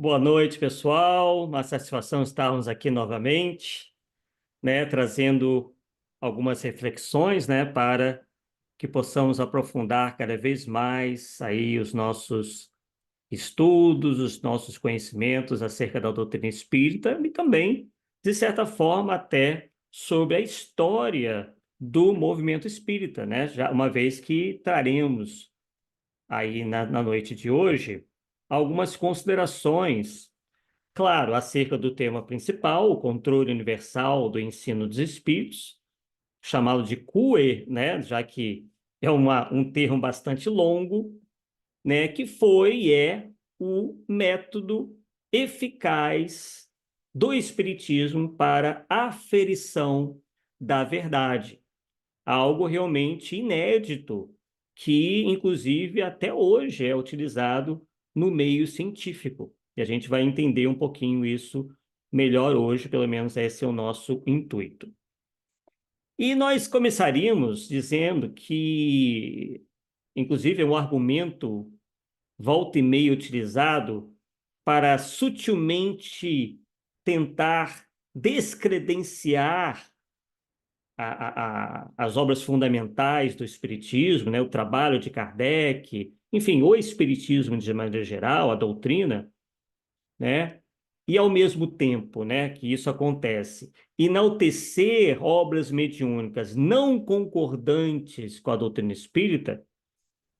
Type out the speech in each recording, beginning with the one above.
Boa noite, pessoal. Uma satisfação estarmos aqui novamente, né, trazendo algumas reflexões, né, para que possamos aprofundar cada vez mais aí os nossos estudos, os nossos conhecimentos acerca da doutrina espírita e também, de certa forma, até sobre a história do movimento espírita, né? Já uma vez que traremos aí na noite de hoje algumas considerações. Claro, acerca do tema principal, o controle universal do ensino dos espíritos, chamado de CUE, né, já que é um termo bastante longo, né, que foi e é o método eficaz do espiritismo para a aferição da verdade. Algo realmente inédito, que inclusive até hoje é utilizado no meio científico. E a gente vai entender um pouquinho isso melhor hoje, pelo menos esse é o nosso intuito. E nós começaríamos dizendo que, inclusive, é um argumento volta e meia utilizado para sutilmente tentar descredenciar as obras fundamentais do Espiritismo, né, o trabalho de Kardec, enfim, o Espiritismo de maneira geral, a doutrina, né, e ao mesmo tempo, né, que isso acontece, enaltecer obras mediúnicas não concordantes com a doutrina espírita,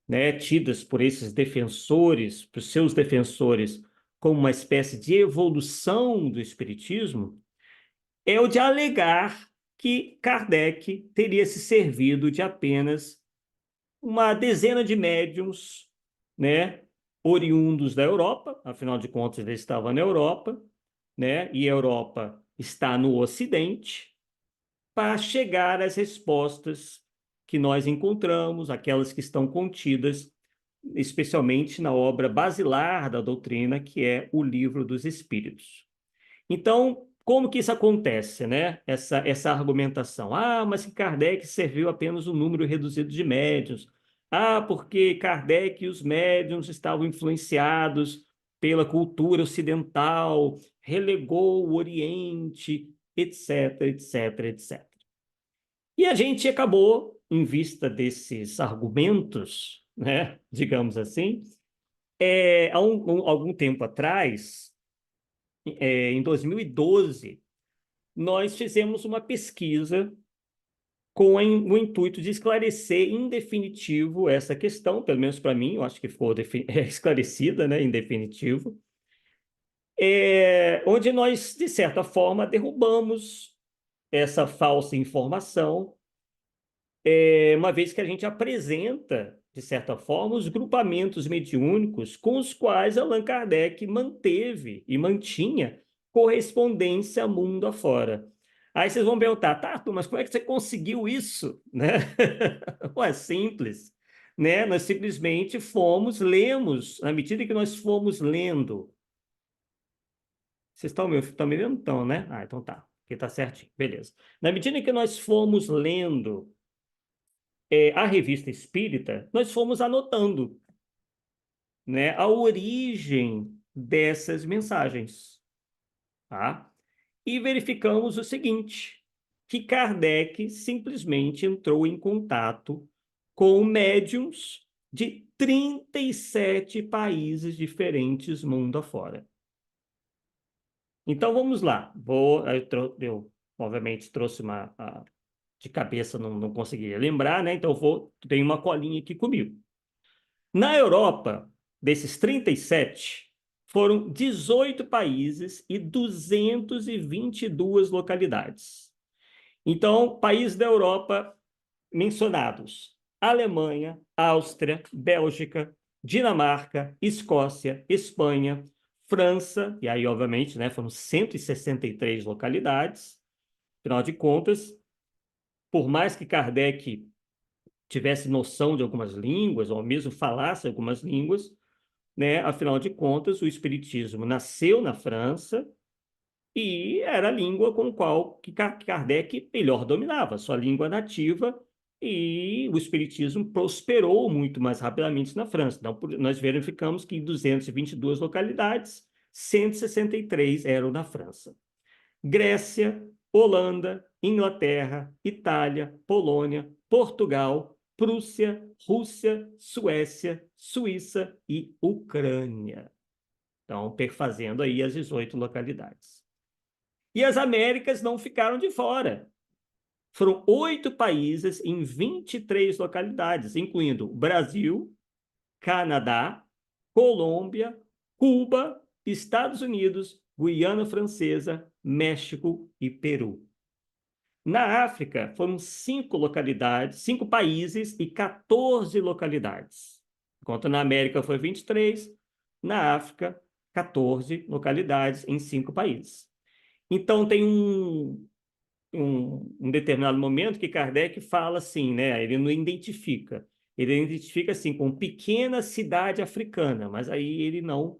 né, tidas por esses defensores, por seus defensores, como uma espécie de evolução do Espiritismo, é o de alegar que Kardec teria se servido de apenas uma dezena de médiums, né, oriundos da Europa, afinal de contas ele estava na Europa, né, e a Europa está no Ocidente, para chegar às respostas que nós encontramos, aquelas que estão contidas especialmente na obra basilar da doutrina, que é o Livro dos Espíritos. Então, como que isso acontece, né? Essa argumentação. Ah, mas que Kardec serviu apenas um número reduzido de médiuns. Ah, porque Kardec e os médiuns estavam influenciados pela cultura ocidental, relegou o Oriente, etc, etc, etc. E a gente acabou, em vista desses argumentos, né, digamos assim, algum tempo atrás, em 2012, nós fizemos uma pesquisa com o intuito de esclarecer em definitivo essa questão, pelo menos para mim, eu acho que ficou esclarecida, né, em definitivo, onde nós, de certa forma, derrubamos essa falsa informação, uma vez que a gente apresenta, de certa forma, os grupamentos mediúnicos com os quais Allan Kardec manteve e mantinha correspondência mundo afora. Aí vocês vão perguntar, Tato, mas como é que você conseguiu isso? Né? É simples. Né? Nós simplesmente lemos, na medida que nós fomos lendo. Vocês estão me vendo? Então, né? Ah, então tá. Aqui tá certinho. Beleza. Na medida que nós fomos lendo a revista espírita, nós fomos anotando, né, a origem dessas mensagens, tá? E verificamos o seguinte, que Kardec simplesmente entrou em contato com médiums de 37 países diferentes mundo afora. Então vamos lá. Eu obviamente trouxe de cabeça, não conseguia lembrar, né? Então tenho uma colinha aqui comigo. Na Europa, desses 37, foram 18 países e 222 localidades. Então, países da Europa mencionados: Alemanha, Áustria, Bélgica, Dinamarca, Escócia, Espanha, França, e aí, obviamente, né, foram 163 localidades. Afinal de contas, por mais que Kardec tivesse noção de algumas línguas, ou mesmo falasse algumas línguas, né? Afinal de contas, o Espiritismo nasceu na França e era a língua com a qual que Kardec melhor dominava, sua língua nativa, e o Espiritismo prosperou muito mais rapidamente na França. Então, nós verificamos que em 222 localidades, 163 eram na França. Grécia, Holanda, Inglaterra, Itália, Polônia, Portugal, Prússia, Rússia, Suécia, Suíça e Ucrânia. Então, perfazendo aí as 18 localidades. E as Américas não ficaram de fora. Foram 8 países em 23 localidades, incluindo Brasil, Canadá, Colômbia, Cuba, Estados Unidos, Guiana Francesa, México e Peru. Na África, foram 5 localidades, 5 países e 14 localidades. Enquanto na América foi 23, na África, 14 localidades em 5 países. Então, tem um determinado momento que Kardec fala assim, né? Ele não identifica. Ele identifica assim com pequena cidade africana, mas aí ele não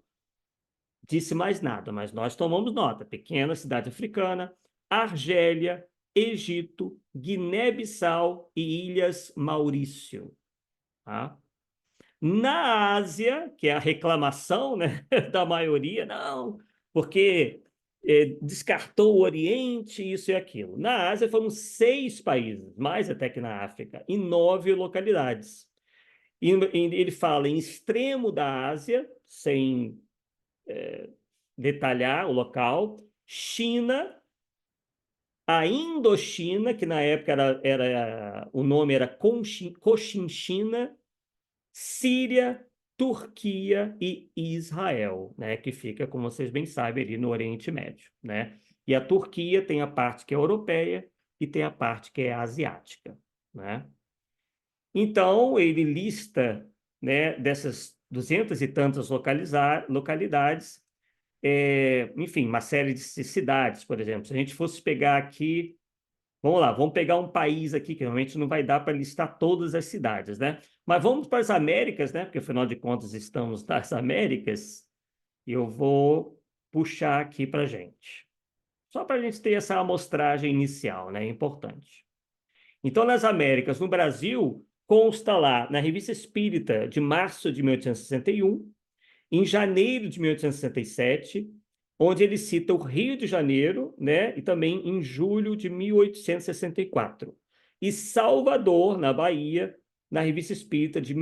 disse mais nada, mas nós tomamos nota. Pequena cidade africana, Argélia, Egito, Guiné-Bissau e Ilhas Maurício. Tá? Na Ásia, que é a reclamação, né, da maioria, não, porque descartou o Oriente, isso e aquilo. Na Ásia foram 6 países, mais até que na África, e 9 localidades. E ele fala em extremo da Ásia, sem detalhar o local, China, a Indochina, que na época o nome era Cochinchina, Síria, Turquia e Israel, né, que fica, como vocês bem sabem, ali no Oriente Médio, né? E a Turquia tem a parte que é europeia e tem a parte que é asiática, né? Então, ele lista, né, dessas 200 e tantas localidades, enfim, uma série de cidades, por exemplo. Se a gente fosse pegar aqui, vamos lá, vamos pegar um país aqui, que realmente não vai dar para listar todas as cidades, né? Mas vamos para as Américas, né? Porque afinal de contas estamos nas Américas, e eu vou puxar aqui para a gente. Só para a gente ter essa amostragem inicial, né? Importante. Então, nas Américas, no Brasil, consta lá na Revista Espírita de março de 1861, em janeiro de 1867, onde ele cita o Rio de Janeiro, né, e também em julho de 1864. E Salvador, na Bahia, na Revista Espírita de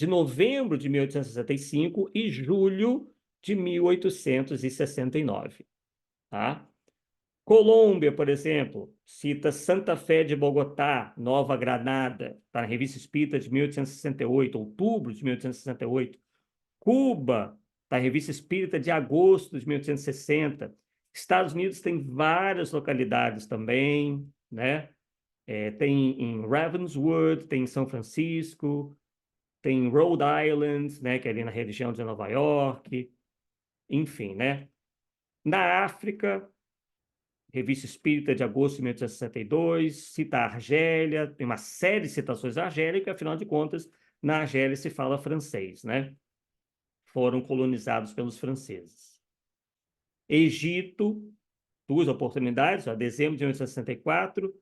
novembro de 1865 e julho de 1869. Tá? Colômbia, por exemplo, cita Santa Fé de Bogotá, Nova Granada, tá na Revista Espírita de 1868, outubro de 1868. Cuba, tá na Revista Espírita de agosto de 1860. Estados Unidos tem várias localidades também, né? Tem em Ravenswood, tem em São Francisco, tem em Rhode Island, né? Que é ali na região de Nova York, enfim, né? Na África, Revista Espírita de agosto de 1862, cita a Argélia, tem uma série de citações da Argélia, que afinal de contas, na Argélia se fala francês, né? Foram colonizados pelos franceses. Egito, 2 oportunidades, ó, dezembro de 1864,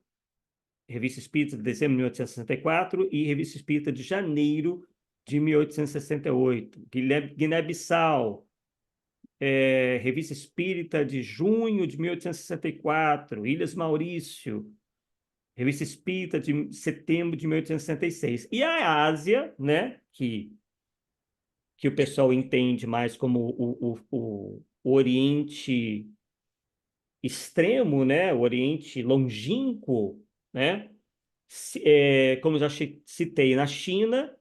Revista Espírita de dezembro de 1864 e Revista Espírita de janeiro de 1868. Guiné-Bissau, Revista Espírita de junho de 1864, Ilhas Maurício, Revista Espírita de setembro de 1866. E a Ásia, né, que o pessoal entende mais como o Oriente extremo, né, o Oriente longínquo, né, como eu já citei, na China,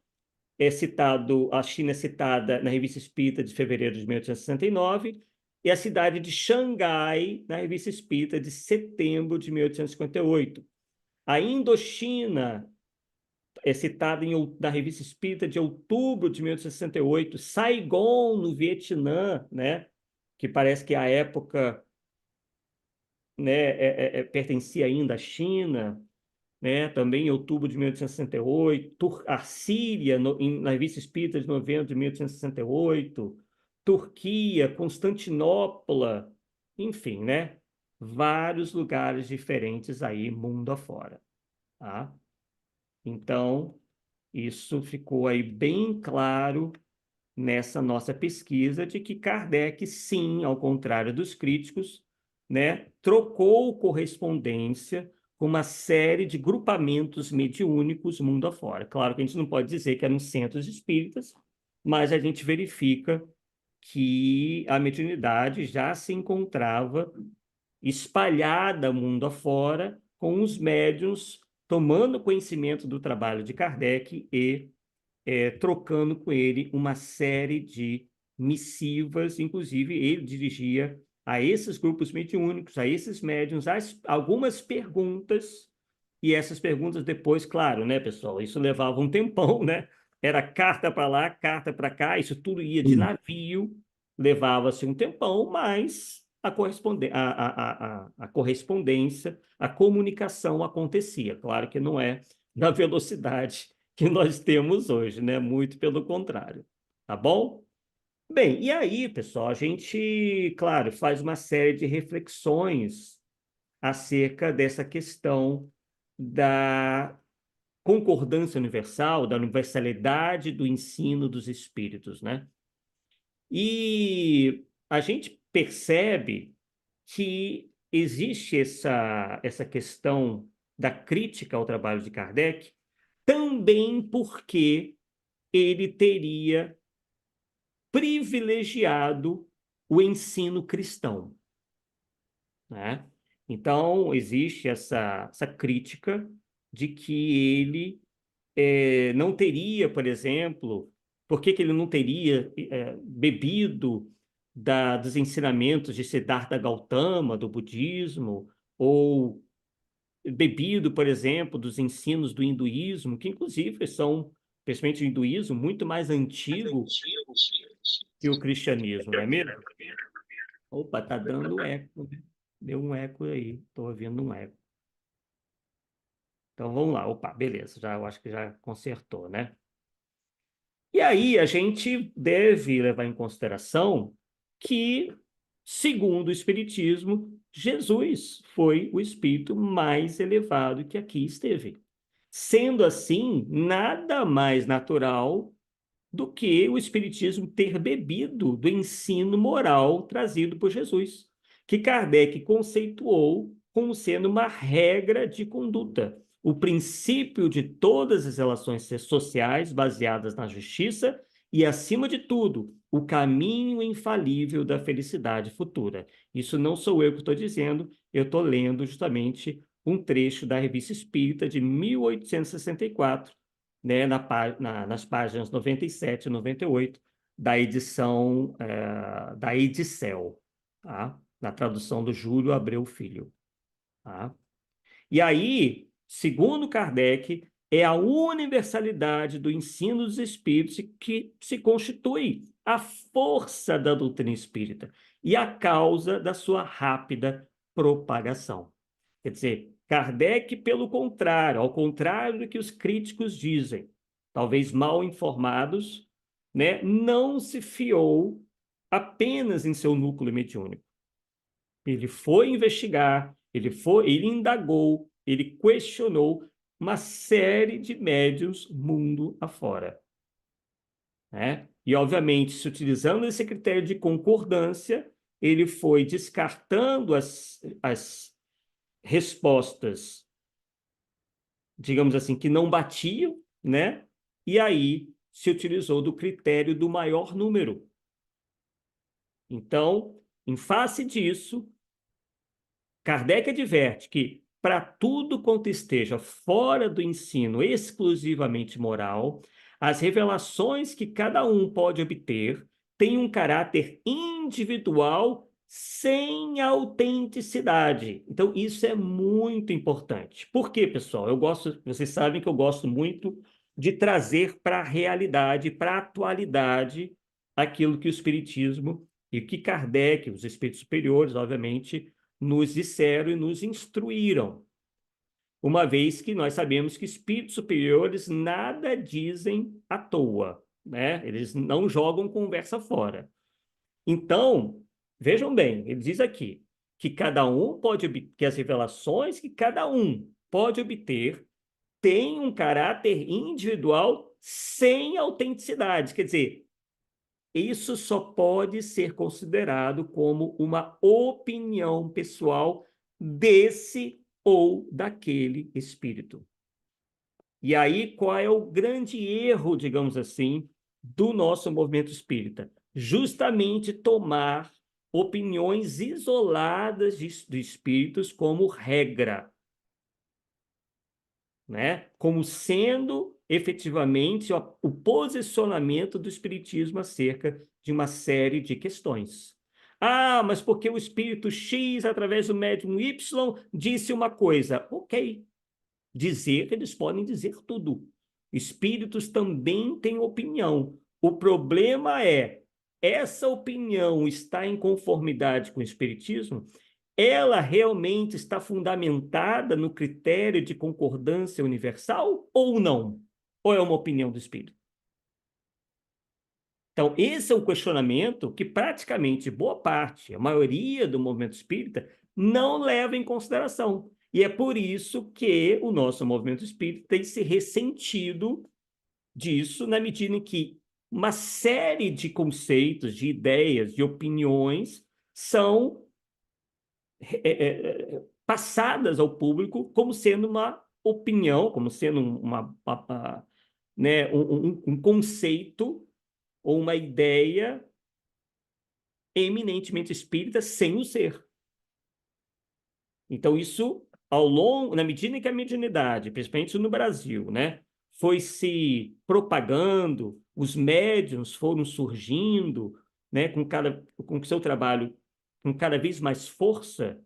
a China é citada na Revista Espírita de fevereiro de 1869 e a cidade de Xangai na Revista Espírita de setembro de 1858. A Indochina é citada na Revista Espírita de outubro de 1868. Saigon, no Vietnã, né, que parece que a época, né, pertencia ainda à China, né, também em outubro de 1868, a Síria, na Revista Espírita de novembro de 1868, Turquia, Constantinopla, enfim, né, vários lugares diferentes aí, mundo afora, tá? Então, isso ficou aí bem claro nessa nossa pesquisa de que Kardec, sim, ao contrário dos críticos, né, trocou correspondência com uma série de grupamentos mediúnicos mundo afora. Claro que a gente não pode dizer que eram centros espíritas, mas a gente verifica que a mediunidade já se encontrava espalhada mundo afora, com os médiuns tomando conhecimento do trabalho de Kardec e trocando com ele uma série de missivas, inclusive ele dirigia a esses grupos mediúnicos, a esses médiuns, algumas perguntas, e essas perguntas depois, claro, né, pessoal, isso levava um tempão, né? Era carta para lá, carta para cá, isso tudo ia de Sim. navio, levava-se um tempão, mas a correspondência, a comunicação acontecia. Claro que não é na velocidade que nós temos hoje, né? Muito pelo contrário. Tá bom? Bem, e aí, pessoal, a gente, claro, faz uma série de reflexões acerca dessa questão da concordância universal, da universalidade do ensino dos espíritos, né? E a gente percebe que existe essa questão da crítica ao trabalho de Kardec também porque ele teria privilegiado o ensino cristão, né? Então, existe essa crítica de que ele não teria, por exemplo, por que que ele não teria bebido dos ensinamentos de Siddhartha Gautama, do budismo, ou bebido, por exemplo, dos ensinos do hinduísmo, que inclusive são, principalmente o hinduísmo, muito mais antigo que o cristianismo, não é mesmo? Opa, tá dando eco, né? Deu um eco aí, estou ouvindo um eco. Então vamos lá, opa, beleza, já, eu acho que já consertou, né? E aí a gente deve levar em consideração que, segundo o Espiritismo, Jesus foi o espírito mais elevado que aqui esteve. Sendo assim, nada mais natural do que o Espiritismo ter bebido do ensino moral trazido por Jesus, que Kardec conceituou como sendo uma regra de conduta, o princípio de todas as relações sociais baseadas na justiça e, acima de tudo, o caminho infalível da felicidade futura. Isso não sou eu que estou dizendo, eu estou lendo justamente um trecho da Revista Espírita de 1864, né, nas páginas 97 e 98 da edição da Edicel, tá? Na tradução do Júlio Abreu Filho. Tá? E aí, segundo Kardec, é a universalidade do ensino dos espíritos que se constitui a força da doutrina espírita e a causa da sua rápida propagação. Quer dizer, Kardec, pelo contrário, ao contrário do que os críticos dizem, talvez mal informados, né, não se fiou apenas em seu núcleo mediúnico. Ele foi investigar, ele indagou, ele questionou uma série de médiuns mundo afora, né? E, obviamente, se utilizando esse critério de concordância, ele foi descartando as respostas, digamos assim, que não batiam, né? E aí se utilizou do critério do maior número. Então, em face disso, Kardec adverte que, para tudo quanto esteja fora do ensino exclusivamente moral, as revelações que cada um pode obter têm um caráter individual sem autenticidade. Então, isso é muito importante. Por quê, pessoal? Vocês sabem que eu gosto muito de trazer para a realidade, para a atualidade, aquilo que o Espiritismo e que Kardec, os espíritos superiores, obviamente, nos disseram e nos instruíram, uma vez que nós sabemos que espíritos superiores nada dizem à toa, né? Eles não jogam conversa fora. Então, vejam bem, ele diz aqui que cada um pode que as revelações que cada um pode obter têm um caráter individual sem autenticidade. Quer dizer, isso só pode ser considerado como uma opinião pessoal desse ou daquele espírito. E aí, qual é o grande erro, digamos assim, do nosso movimento espírita? Justamente tomar opiniões isoladas de espíritos como regra, né? Como sendo efetivamente o posicionamento do espiritismo acerca de uma série de questões. Ah, mas porque o espírito X, através do médium Y, disse uma coisa. Ok, dizer, eles podem dizer tudo. Espíritos também têm opinião. O problema é, essa opinião está em conformidade com o espiritismo? Ela realmente está fundamentada no critério de concordância universal ou não? Ou é uma opinião do espírito? Então, esse é um questionamento que praticamente boa parte, a maioria do movimento espírita, não leva em consideração. E é por isso que o nosso movimento espírita tem se ressentido disso, na medida em que uma série de conceitos, de ideias, de opiniões são passadas ao público como sendo uma opinião, como sendo né, um conceito ou uma ideia eminentemente espírita sem o ser. Então, isso, ao longo, na medida em que a mediunidade, principalmente no Brasil, né, foi se propagando, os médiuns foram surgindo, né, com seu trabalho com cada vez mais força,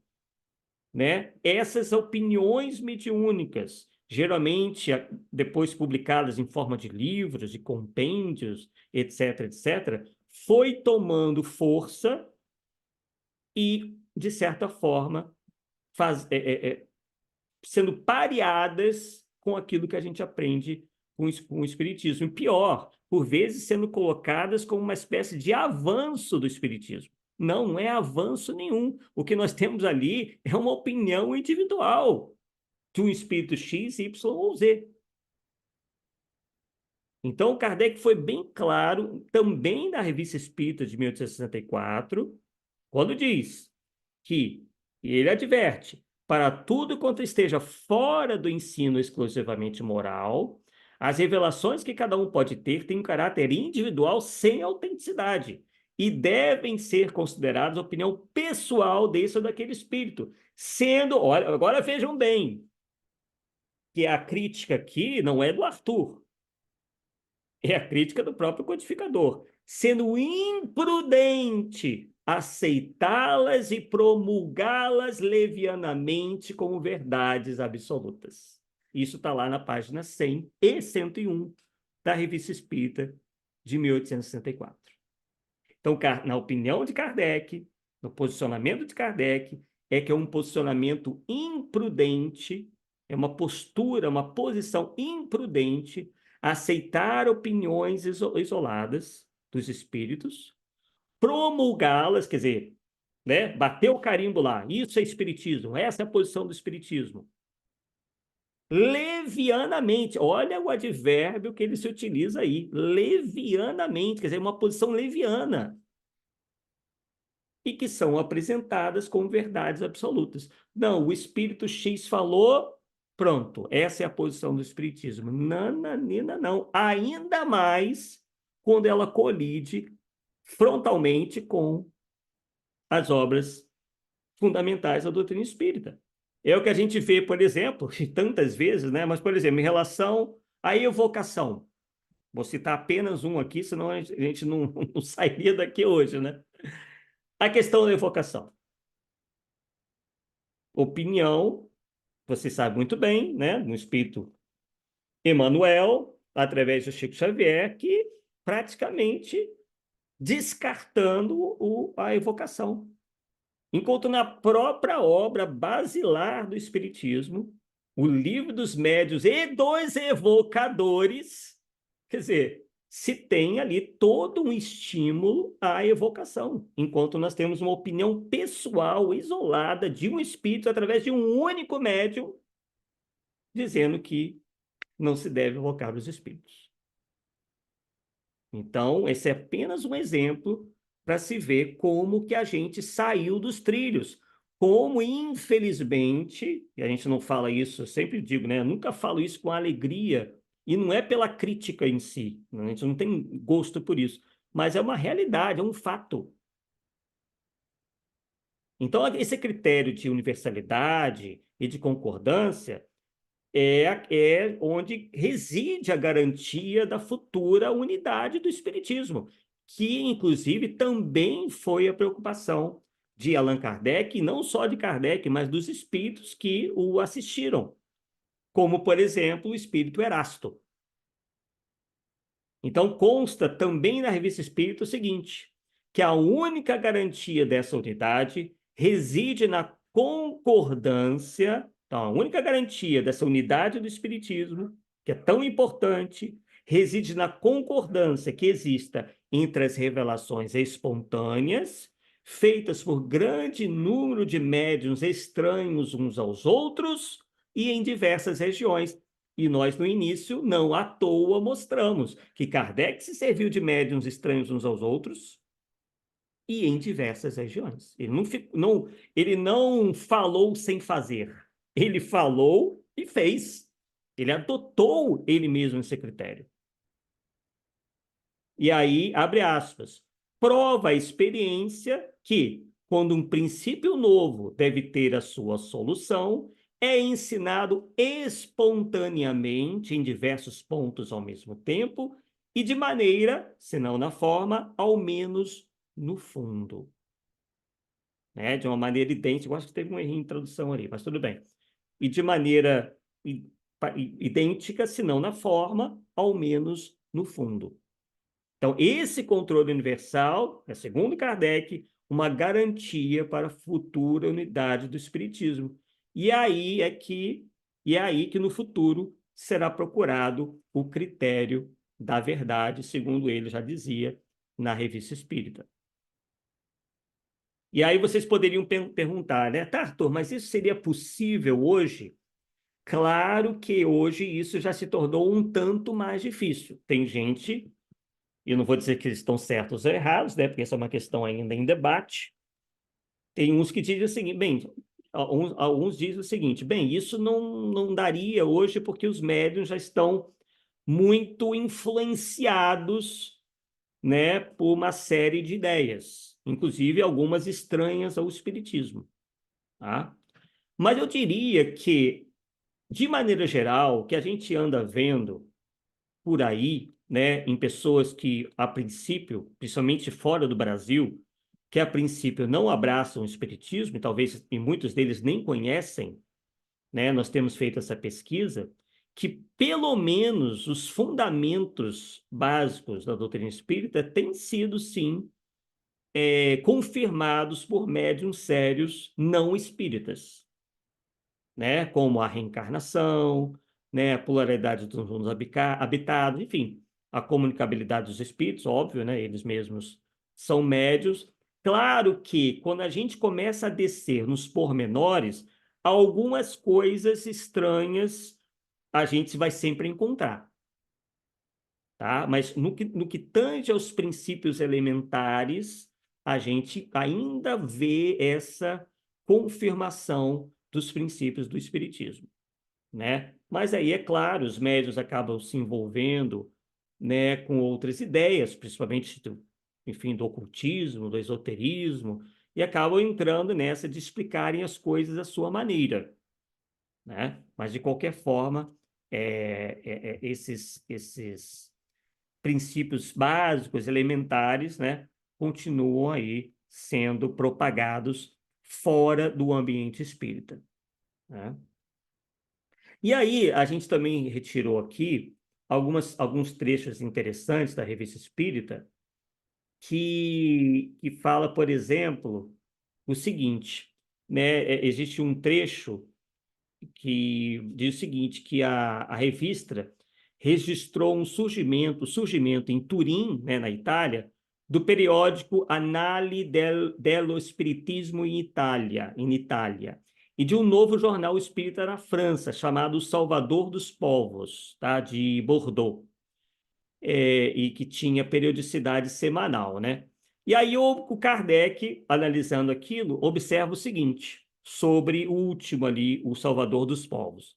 né, essas opiniões mediúnicas, geralmente depois publicadas em forma de livros, de compêndios, etc., etc., foi tomando força e, de certa forma, sendo pareadas com aquilo que a gente aprende com o Espiritismo. E pior, por vezes sendo colocadas como uma espécie de avanço do Espiritismo. Não, não é avanço nenhum. O que nós temos ali é uma opinião individual de um espírito X, Y ou Z. Então, Kardec foi bem claro, também na Revista Espírita de 1864, quando diz que, e ele adverte, para tudo quanto esteja fora do ensino exclusivamente moral, as revelações que cada um pode ter têm um caráter individual sem autenticidade e devem ser consideradas a opinião pessoal desse ou daquele espírito, sendo, olha, agora vejam bem, que a crítica aqui não é do Arthur, é a crítica do próprio codificador, sendo imprudente aceitá-las e promulgá-las levianamente como verdades absolutas. Isso está lá na página 100 e 101 da Revista Espírita de 1864. Então, na opinião de Kardec, no posicionamento de Kardec, é que é um posicionamento imprudente, é uma postura, uma posição imprudente, aceitar opiniões isoladas dos espíritos, promulgá-las, quer dizer, né, bater o carimbo lá, isso é espiritismo, essa é a posição do espiritismo. Levianamente, olha o advérbio que ele se utiliza aí, levianamente, quer dizer, uma posição leviana, e que são apresentadas como verdades absolutas. Não, o espírito X falou, pronto, essa é a posição do espiritismo. Nananina, não. Ainda mais quando ela colide frontalmente com as obras fundamentais da doutrina espírita. É o que a gente vê, por exemplo, tantas vezes, né? Mas, por exemplo, em relação à evocação. Vou citar apenas um aqui, senão a gente não sairia daqui hoje, né? A questão da evocação. Opinião, você sabe muito bem, né? No espírito Emmanuel, através do Chico Xavier, que praticamente descartando a evocação. Enquanto na própria obra basilar do Espiritismo, o Livro dos Médiuns e dos Evocadores, quer dizer, se tem ali todo um estímulo à evocação, enquanto nós temos uma opinião pessoal, isolada, de um espírito, através de um único médium, dizendo que não se deve evocar os espíritos. Então, esse é apenas um exemplo para se ver como que a gente saiu dos trilhos. Como, infelizmente, e a gente não fala isso, eu sempre digo, né? Eu nunca falo isso com alegria, e não é pela crítica em si, né? A gente não tem gosto por isso, mas é uma realidade, é um fato. Então, esse critério de universalidade e de concordância é onde reside a garantia da futura unidade do Espiritismo, que, inclusive, também foi a preocupação de Allan Kardec, e não só de Kardec, mas dos espíritos que o assistiram, como, por exemplo, o espírito Erasto. Então, consta também na Revista Espírita o seguinte, que a única garantia dessa unidade reside na concordância. Então, a única garantia dessa unidade do Espiritismo, que é tão importante, reside na concordância que exista entre as revelações espontâneas, feitas por grande número de médiuns estranhos uns aos outros e em diversas regiões. E nós, no início, não à toa mostramos que Kardec se serviu de médiuns estranhos uns aos outros e em diversas regiões. Ele não falou sem fazer. Ele falou e fez. Ele adotou ele mesmo esse critério. E aí, abre aspas, prova a experiência que, quando um princípio novo deve ter a sua solução, é ensinado espontaneamente em diversos pontos ao mesmo tempo e de maneira, se não na forma, ao menos no fundo. Né? De uma maneira idêntica, eu acho que teve um erro em tradução ali, mas tudo bem. E de maneira idêntica, se não na forma, ao menos no fundo. Então, esse controle universal é, segundo Kardec, uma garantia para a futura unidade do Espiritismo. E é aí que no futuro será procurado o critério da verdade, segundo ele já dizia na Revista Espírita. E aí vocês poderiam perguntar, né, tá, Arthur, mas isso seria possível hoje? Claro que hoje isso já se tornou um tanto mais difícil. Tem gente, e eu não vou dizer que eles estão certos ou errados, né, porque essa é uma questão ainda em debate. Tem uns que dizem o seguinte, bem, alguns dizem o seguinte, bem, isso não daria hoje porque os médiuns já estão muito influenciados, né, por uma série de ideias, inclusive algumas estranhas ao espiritismo, tá? Mas eu diria que, de maneira geral, o que a gente anda vendo por aí, né, em pessoas que, a princípio, principalmente fora do Brasil, que a princípio não abraçam o espiritismo, e talvez e muitos deles nem conhecem, né, nós temos feito essa pesquisa, que pelo menos os fundamentos básicos da doutrina espírita têm sido, sim, confirmados por médiuns sérios não espíritas, né, como a reencarnação, né, a pluralidade dos mundos habitados, enfim, a comunicabilidade dos espíritos, óbvio, né, eles mesmos são médios. Claro que quando a gente começa a descer nos pormenores, algumas coisas estranhas a gente vai sempre encontrar, tá? Mas no que tange aos princípios elementares, a gente ainda vê essa confirmação dos princípios do Espiritismo, né? Mas aí, é claro, os médios acabam se envolvendo, né, com outras ideias, principalmente, enfim, do ocultismo, do esoterismo, e acabam entrando nessa de explicarem as coisas à sua maneira, né? Mas, de qualquer forma, esses princípios básicos, elementares, né, continuam aí sendo propagados fora do ambiente espírita, né? E aí, a gente também retirou aqui alguns trechos interessantes da Revista Espírita que fala, por exemplo, o seguinte, né? Existe um trecho que diz o seguinte, que a revista registrou um surgimento em Turim, né, na Itália, do periódico Annali dello Spiritismo in Itália, e de um novo jornal espírita na França, chamado Salvador dos Povos, tá, de Bordeaux. e que tinha periodicidade semanal, né? E aí o Kardec, analisando aquilo, observa o seguinte, sobre o último ali, o Salvador dos Povos.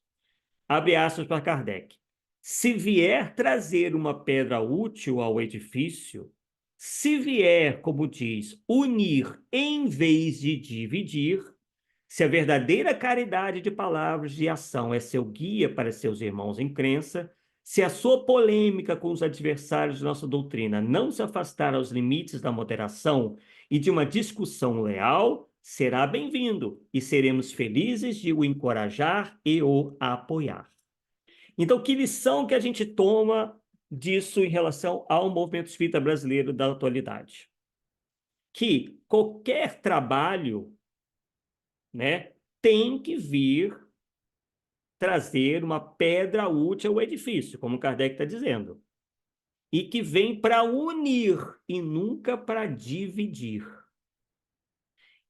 Abre aspas para Kardec. Se vier trazer uma pedra útil ao edifício, se vier, como diz, unir em vez de dividir, se a verdadeira caridade de palavras e de ação é seu guia para seus irmãos em crença, se a sua polêmica com os adversários de nossa doutrina não se afastar aos limites da moderação e de uma discussão leal, será bem-vindo e seremos felizes de o encorajar e o apoiar. Então, que lição que a gente toma disso em relação ao movimento espírita brasileiro da atualidade? Que qualquer trabalho, né, tem que vir trazer uma pedra útil ao edifício, como Kardec está dizendo, e que vem para unir e nunca para dividir.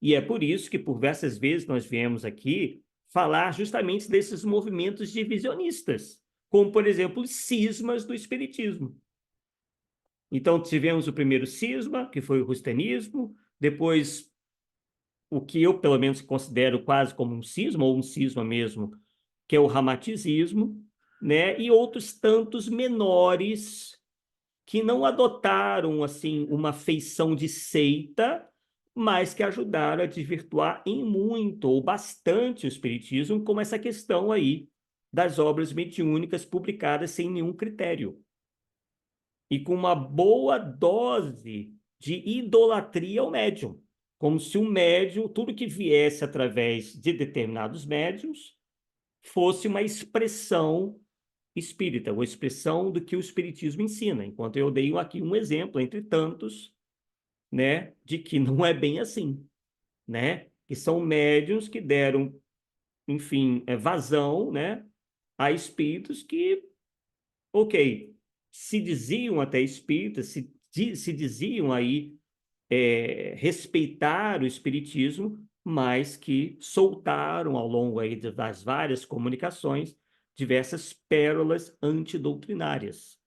E é por isso que, por diversas vezes, nós viemos aqui falar justamente desses movimentos divisionistas, como, por exemplo, os cismas do Espiritismo. Então, tivemos o primeiro cisma, que foi o rustanismo, depois o que eu, pelo menos, considero quase como um cisma, ou um cisma mesmo, que é o ramaticismo, né? E outros tantos menores que não adotaram assim uma feição de seita, mas que ajudaram a desvirtuar em muito ou bastante o espiritismo, como essa questão aí das obras mediúnicas publicadas sem nenhum critério e com uma boa dose de idolatria ao médium, como se o médium, tudo que viesse através de determinados médiums, fosse uma expressão espírita, ou expressão do que o espiritismo ensina, enquanto eu dei aqui um exemplo entre tantos, né, de que não é bem assim, né, que são médiuns que deram, enfim, vazão, né, a espíritos que, ok, se diziam até espíritas, se diziam aí respeitar o espiritismo, mas que soltaram ao longo aí das várias comunicações diversas pérolas antidoutrinárias,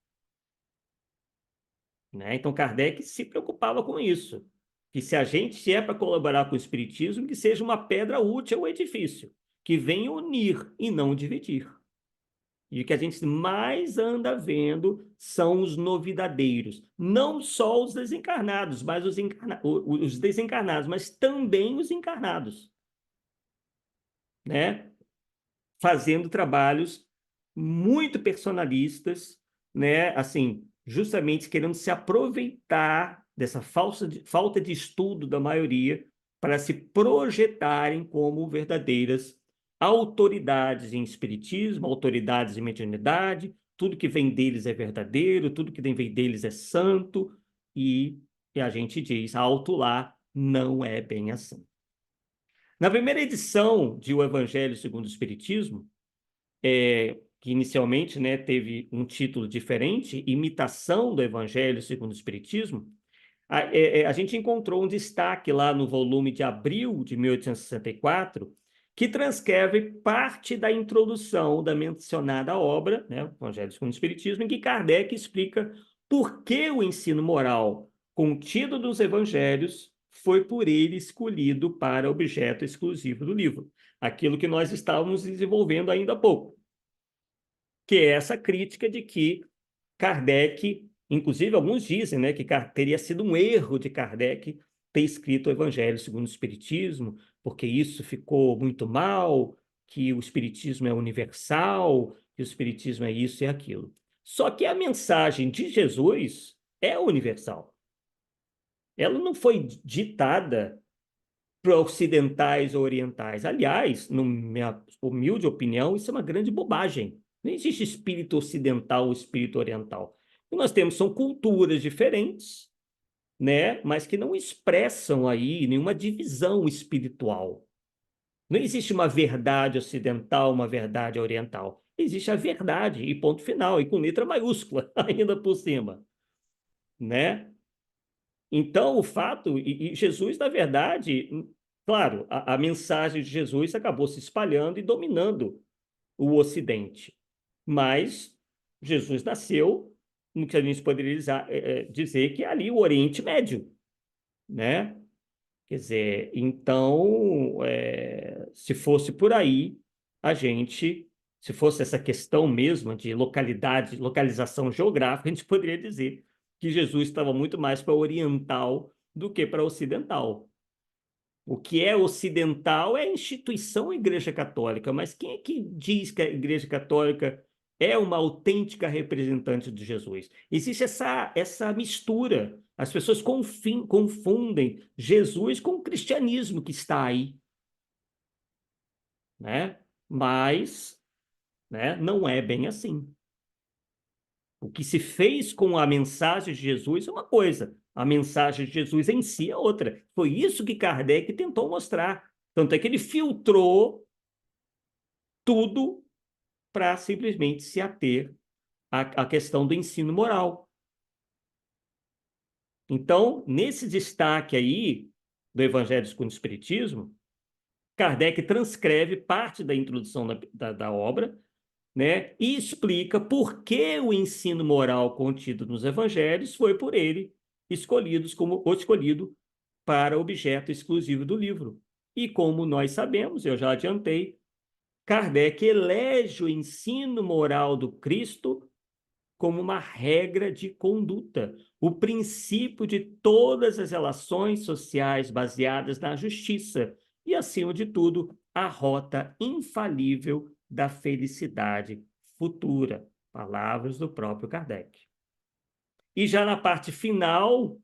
né? Então Kardec se preocupava com isso, que se a gente é para colaborar com o espiritismo, que seja uma pedra útil ao edifício, que venha unir e não dividir. E o que a gente mais anda vendo são os novidadeiros. Não só os desencarnados, mas os desencarnados, mas também os encarnados, né? Fazendo trabalhos muito personalistas, né? Assim, justamente querendo se aproveitar dessa falta de estudo da maioria para se projetarem como verdadeiras autoridades em espiritismo, autoridades em mediunidade, tudo que vem deles é verdadeiro, tudo que vem deles é santo, e a gente diz, alto lá, não é bem assim. Na primeira edição de O Evangelho segundo o Espiritismo, que inicialmente, né, teve um título diferente, Imitação do Evangelho segundo o Espiritismo, a gente encontrou um destaque lá no volume de abril de 1864, que transcreve parte da introdução da mencionada obra, né, o Evangelho segundo o Espiritismo, em que Kardec explica por que o ensino moral contido nos evangelhos foi por ele escolhido para objeto exclusivo do livro. Aquilo que nós estávamos desenvolvendo ainda há pouco, que é essa crítica de que Kardec, inclusive alguns dizem, né, que teria sido um erro de Kardec ter escrito o Evangelho segundo o Espiritismo, porque isso ficou muito mal, que o Espiritismo é universal, que o Espiritismo é isso e aquilo. Só que a mensagem de Jesus é universal. Ela não foi ditada para ocidentais ou orientais. Aliás, na minha humilde opinião, isso é uma grande bobagem. Não existe espírito ocidental ou espírito oriental. O que nós temos são culturas diferentes, né? Mas que não expressam aí nenhuma divisão espiritual. Não existe uma verdade ocidental, uma verdade oriental. Existe a verdade, e ponto final, e com letra maiúscula, ainda por cima, né? Então, o fato, e Jesus, na verdade, claro, a mensagem de Jesus acabou se espalhando e dominando o Ocidente. Mas Jesus nasceu no que a gente poderia dizer que é ali o Oriente Médio, né? Quer dizer, então, se fosse por aí, a gente, se fosse essa questão mesmo de localidade, localização geográfica, a gente poderia dizer que Jesus estava muito mais para oriental do que para ocidental. O que é ocidental é a instituição Igreja Católica, mas quem é que diz que a Igreja Católica é uma autêntica representante de Jesus? Existe essa mistura. As pessoas confundem Jesus com o cristianismo que está aí, né? Mas, né, não é bem assim. O que se fez com a mensagem de Jesus é uma coisa, a mensagem de Jesus em si é outra. Foi isso que Kardec tentou mostrar. Tanto é que ele filtrou tudo para simplesmente se ater à questão do ensino moral. Então, nesse destaque aí do Evangelho segundo o Espiritismo, Kardec transcreve parte da introdução da obra, né, e explica por que o ensino moral contido nos evangelhos foi por ele escolhido para objeto exclusivo do livro. E como nós sabemos, eu já adiantei, Kardec elege o ensino moral do Cristo como uma regra de conduta, o princípio de todas as relações sociais baseadas na justiça e, acima de tudo, a rota infalível da felicidade futura. Palavras do próprio Kardec. E já na parte final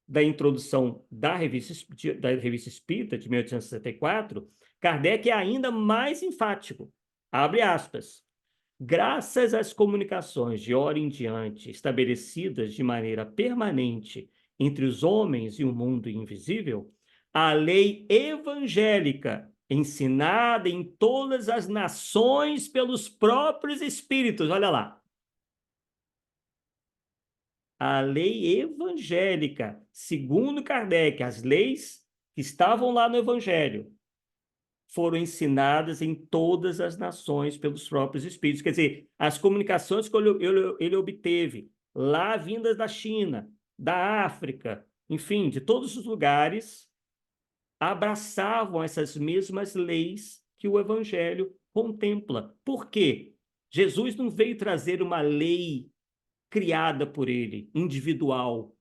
da introdução da Revista Espírita, de 1864, Kardec é ainda mais enfático. Abre aspas. Graças às comunicações de hora em diante estabelecidas de maneira permanente entre os homens e o mundo invisível, a lei evangélica, ensinada em todas as nações pelos próprios espíritos, olha lá, a lei evangélica, segundo Kardec, as leis que estavam lá no Evangelho, foram ensinadas em todas as nações pelos próprios espíritos. Quer dizer, as comunicações que ele obteve lá vindas da China, da África, enfim, de todos os lugares, abraçavam essas mesmas leis que o Evangelho contempla. Por quê? Jesus não veio trazer uma lei criada por ele, individual,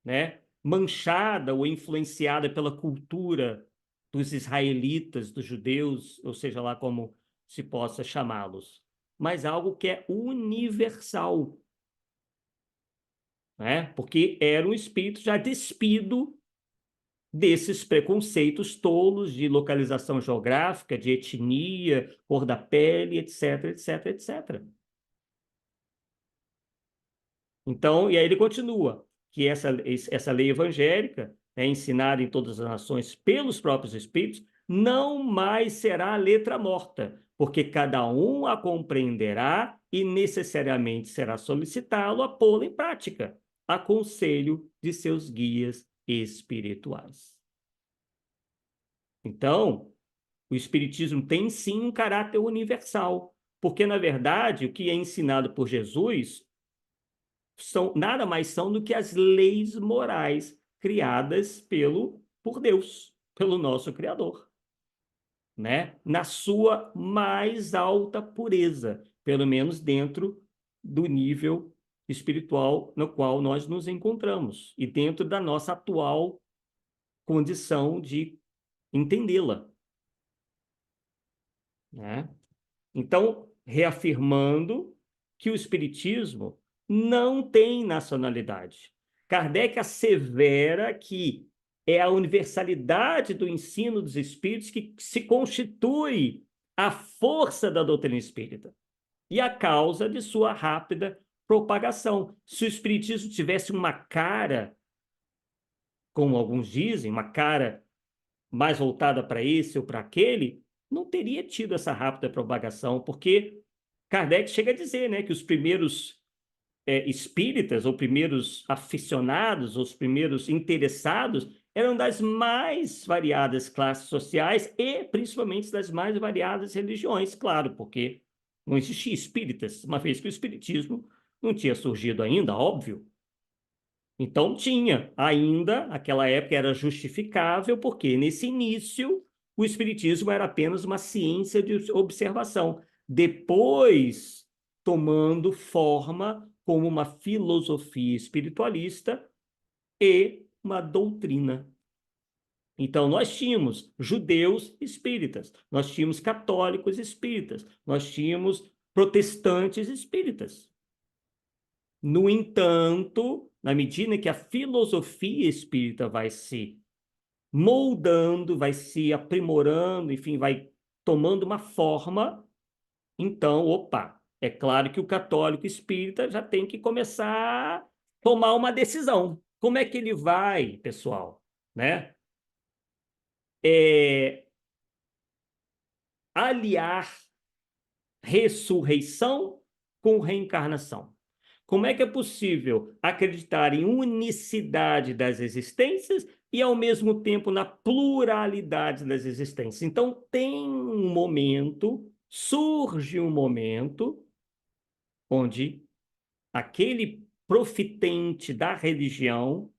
né? Manchada ou influenciada pela cultura dos israelitas, dos judeus, ou seja lá como se possa chamá-los, mas algo que é universal, né? Porque era um espírito já despido desses preconceitos tolos de localização geográfica, de etnia, cor da pele, etc, etc, etc. Então, e aí ele continua, que essa lei evangélica, ensinada em todas as nações pelos próprios Espíritos, não mais será letra morta, porque cada um a compreenderá e necessariamente será solicitá-lo a pô-la em prática, a conselho de seus guias espirituais. Então, o Espiritismo tem sim um caráter universal, porque, na verdade, o que é ensinado por Jesus nada mais são do que as leis morais criadas por Deus, pelo nosso Criador, né? Na sua mais alta pureza, pelo menos dentro do nível espiritual no qual nós nos encontramos e dentro da nossa atual condição de entendê-la, né? Então, reafirmando que o Espiritismo não tem nacionalidade. Kardec assevera que é a universalidade do ensino dos espíritos que se constitui a força da doutrina espírita e a causa de sua rápida propagação. Se o Espiritismo tivesse uma cara, como alguns dizem, uma cara mais voltada para esse ou para aquele, não teria tido essa rápida propagação, porque Kardec chega a dizer, né, que os primeiros espíritas, ou primeiros aficionados, os primeiros interessados, eram das mais variadas classes sociais e principalmente das mais variadas religiões, claro, porque não existia espíritas, uma vez que o espiritismo Não tinha surgido ainda, óbvio. Então tinha ainda, aquela época era justificável, porque nesse início o espiritismo era apenas uma ciência de observação. Depois, tomando forma como uma filosofia espiritualista e uma doutrina. Então, nós tínhamos judeus espíritas, nós tínhamos católicos espíritas, nós tínhamos protestantes espíritas. No entanto, na medida que a filosofia espírita vai se moldando, vai se aprimorando, enfim, vai tomando uma forma, então, opa, é claro que o católico espírita já tem que começar a tomar uma decisão. Como é que ele vai, pessoal, né? É, aliar ressurreição com reencarnação. Como é que é possível acreditar em unicidade das existências e, ao mesmo tempo, na pluralidade das existências? Então, surge um momento onde aquele profitente da religião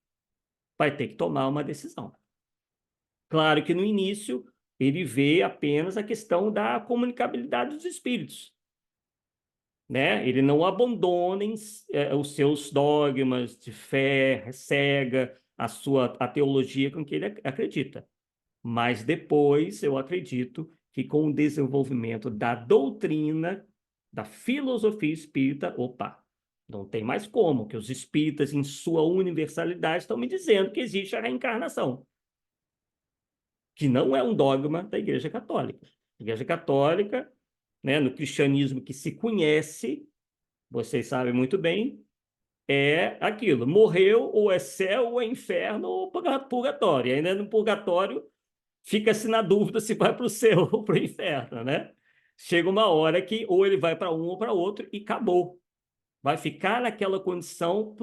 vai ter que tomar uma decisão. Claro que no início ele vê apenas a questão da comunicabilidade dos espíritos, né? Ele não abandona os seus dogmas de fé cega, a teologia com que ele acredita. Mas depois eu acredito que com o desenvolvimento da doutrina, da filosofia espírita, opa, não tem mais como, que os espíritas, em sua universalidade, estão me dizendo que existe a reencarnação, que não é um dogma da Igreja Católica. A Igreja Católica, né, no cristianismo que se conhece, vocês sabem muito bem, é aquilo: morreu, ou é céu, ou é inferno, ou purgatório. E ainda no purgatório, fica-se na dúvida se vai para o céu ou para o inferno, né? Chega uma hora que ou ele vai para um ou para outro e acabou. Vai ficar naquela condição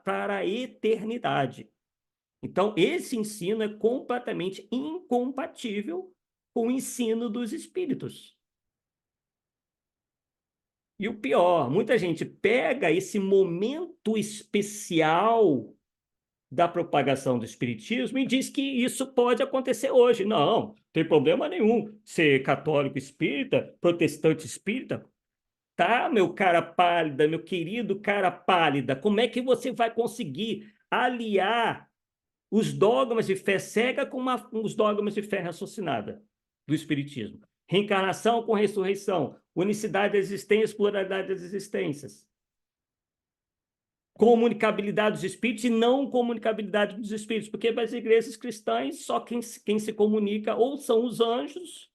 para a eternidade. Então, esse ensino é completamente incompatível com o ensino dos espíritos. E o pior, muita gente pega esse momento especial da propagação do espiritismo e diz que isso pode acontecer hoje. Não, não tem problema nenhum ser católico espírita, protestante espírita. Tá, meu cara pálida, meu querido cara pálida, como é que você vai conseguir aliar os dogmas de fé cega com os dogmas de fé raciocinada do espiritismo? Reencarnação com ressurreição, unicidade das existências, pluralidade das existências, comunicabilidade dos espíritos e não comunicabilidade dos espíritos, porque as igrejas cristãs, só quem se comunica ou são os anjos,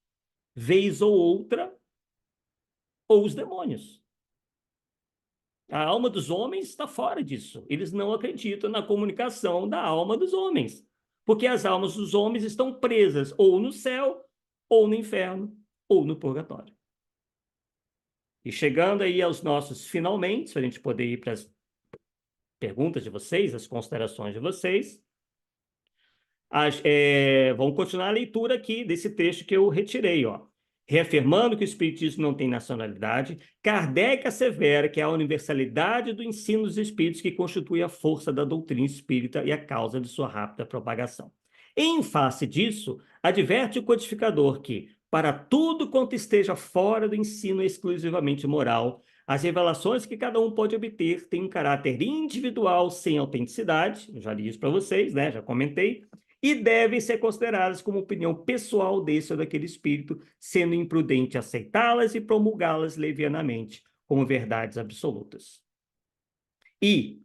vez ou outra, ou os demônios. A alma dos homens está fora disso. Eles não acreditam na comunicação da alma dos homens, porque as almas dos homens estão presas ou no céu, ou no inferno, ou no purgatório. E chegando aí aos nossos finalmente, para a gente poder ir para as perguntas de vocês, as considerações de vocês, vamos continuar a leitura aqui desse texto que eu retirei, ó. Reafirmando que o Espiritismo não tem nacionalidade, Kardec assevera que é a universalidade do ensino dos espíritos que constitui a força da doutrina espírita e a causa de sua rápida propagação. Em face disso, adverte o codificador que, para tudo quanto esteja fora do ensino exclusivamente moral, as revelações que cada um pode obter têm um caráter individual sem autenticidade, eu já li isso para vocês, né? Já comentei, e devem ser consideradas como opinião pessoal desse ou daquele espírito, sendo imprudente aceitá-las e promulgá-las levianamente como verdades absolutas. E,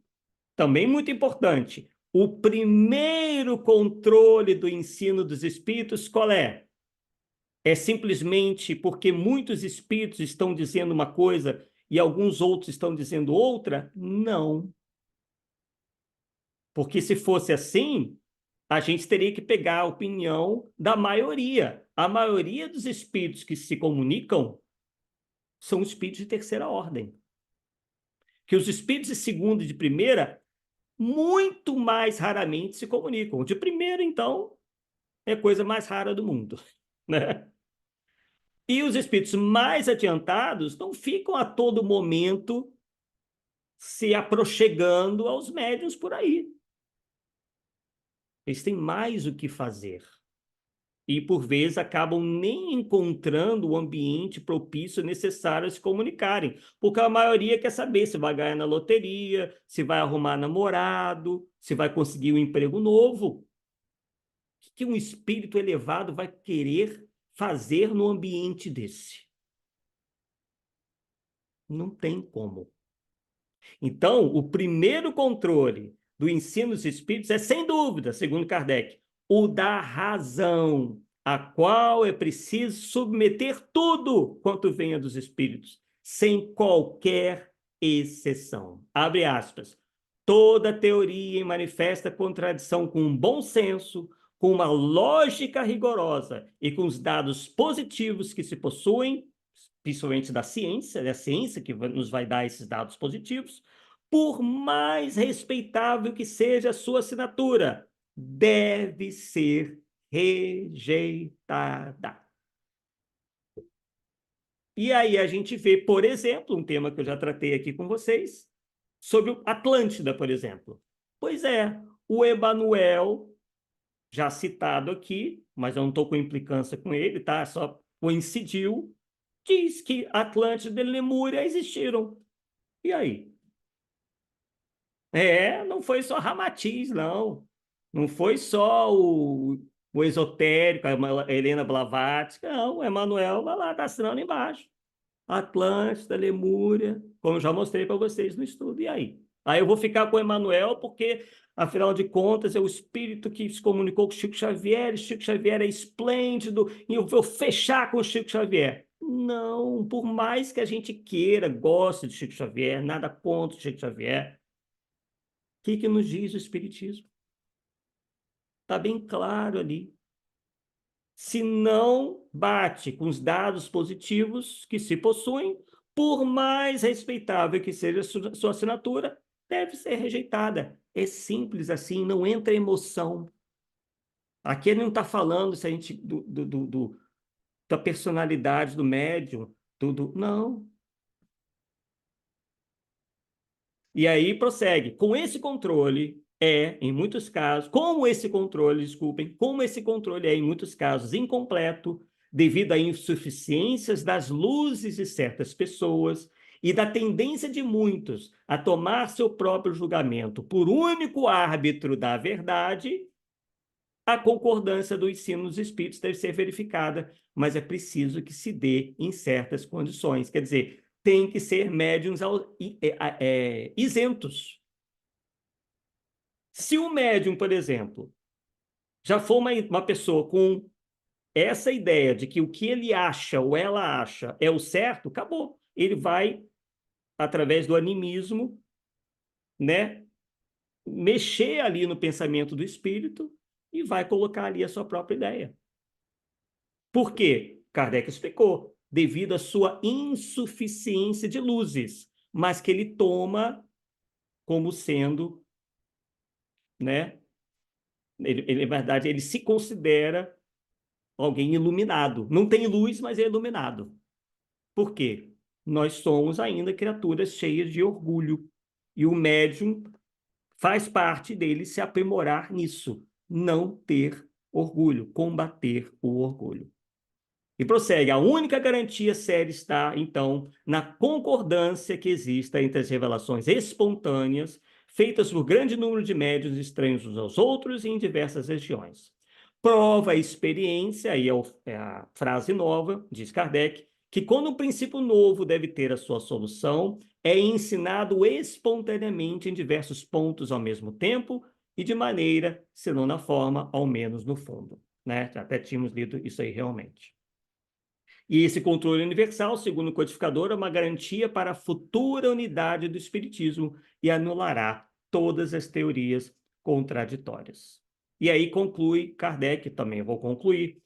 também muito importante, o primeiro controle do ensino dos espíritos qual é? É simplesmente porque muitos espíritos estão dizendo uma coisa e alguns outros estão dizendo outra? Não. Porque se fosse assim, a gente teria que pegar a opinião da maioria. A maioria dos espíritos que se comunicam são espíritos de terceira ordem. Que os espíritos de segunda e de primeira, muito mais raramente se comunicam. De primeira, então, é a coisa mais rara do mundo, né? E os espíritos mais adiantados não ficam a todo momento se aproximando aos médiuns por aí. Eles têm mais o que fazer. E, por vezes, acabam nem encontrando o ambiente propício necessário a se comunicarem, porque a maioria quer saber se vai ganhar na loteria, se vai arrumar namorado, se vai conseguir um emprego novo. O que um espírito elevado vai querer fazer no ambiente desse? Não tem como. Então, o primeiro controle do ensino dos espíritos é, sem dúvida, segundo Kardec, o da razão, a qual é preciso submeter tudo quanto venha dos espíritos, sem qualquer exceção. Abre aspas. Toda teoria em manifesta contradição com um bom senso, com uma lógica rigorosa e com os dados positivos que se possuem, principalmente da ciência, é a ciência que nos vai dar esses dados positivos, por mais respeitável que seja a sua assinatura, deve ser rejeitada. E aí a gente vê, por exemplo, um tema que eu já tratei aqui com vocês, sobre Atlântida, por exemplo. Pois é, o Emanuel, já citado aqui, mas eu não estou com implicância com ele, tá? Só coincidiu, diz que Atlântida e Lemúria existiram. E aí? Não foi só Ramatiz, não. Não foi só o esotérico, a Helena Blavatsky, não. O Emanuel vai lá, está assinando embaixo. Atlântida, Lemúria, como eu já mostrei para vocês no estudo. E aí? Aí eu vou ficar com o Emanuel, porque, afinal de contas, é o espírito que se comunicou com o Chico Xavier, e Chico Xavier é esplêndido, e eu vou fechar com o Chico Xavier. Não, por mais que a gente queira, goste de Chico Xavier, nada contra o Chico Xavier, o que nos diz o Espiritismo? Está bem claro ali. Se não bate com os dados positivos que se possuem, por mais respeitável que seja a sua assinatura, deve ser rejeitada. É simples assim, não entra emoção. Aqui ele não está falando se a gente, da personalidade do médium, tudo. Não. E aí prossegue. Com esse controle em muitos casos, como esse controle, desculpem, como esse controle é, em muitos casos, incompleto, devido a insuficiências das luzes de certas pessoas e da tendência de muitos a tomar seu próprio julgamento por único árbitro da verdade, a concordância do ensino dos espíritos deve ser verificada, mas é preciso que se dê em certas condições. Quer dizer, tem que ser médiuns isentos. Se o médium, por exemplo, já for uma pessoa com essa ideia de que o que ele acha ou ela acha é o certo, acabou. Ele vai, através do animismo, né, mexer ali no pensamento do espírito e vai colocar ali a sua própria ideia. Por quê? Kardec explicou. Devido à sua insuficiência de luzes, mas que ele toma como sendo, né? Na verdade, ele se considera alguém iluminado. Não tem luz, mas é iluminado. Por quê? Nós somos ainda criaturas cheias de orgulho. E o médium faz parte dele se aprimorar nisso. Não ter orgulho, combater o orgulho. E prossegue, a única garantia séria está, então, na concordância que exista entre as revelações espontâneas, feitas por grande número de médiuns estranhos uns aos outros e em diversas regiões. Prova a experiência, aí é a frase nova, diz Kardec, que quando um princípio novo deve ter a sua solução, é ensinado espontaneamente em diversos pontos ao mesmo tempo e de maneira, se não na forma, ao menos no fundo. Né? Até tínhamos lido isso aí realmente. E esse controle universal, segundo o codificador, é uma garantia para a futura unidade do Espiritismo e anulará todas as teorias contraditórias. E aí conclui Kardec, também vou concluir,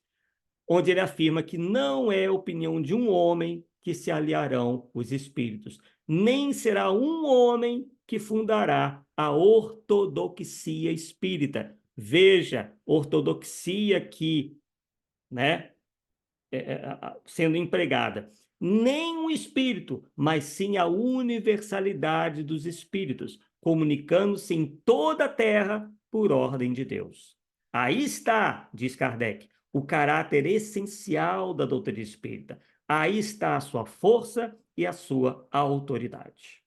onde ele afirma que não é opinião de um homem que se aliarão os espíritos, nem será um homem que fundará a ortodoxia espírita. Veja, ortodoxia que, né, sendo empregada. nem um espírito, mas sim a universalidade dos espíritos, comunicando-se em toda a terra por ordem de Deus. Aí está, diz Kardec, o caráter essencial da doutrina espírita. Aí está a sua força e a sua autoridade.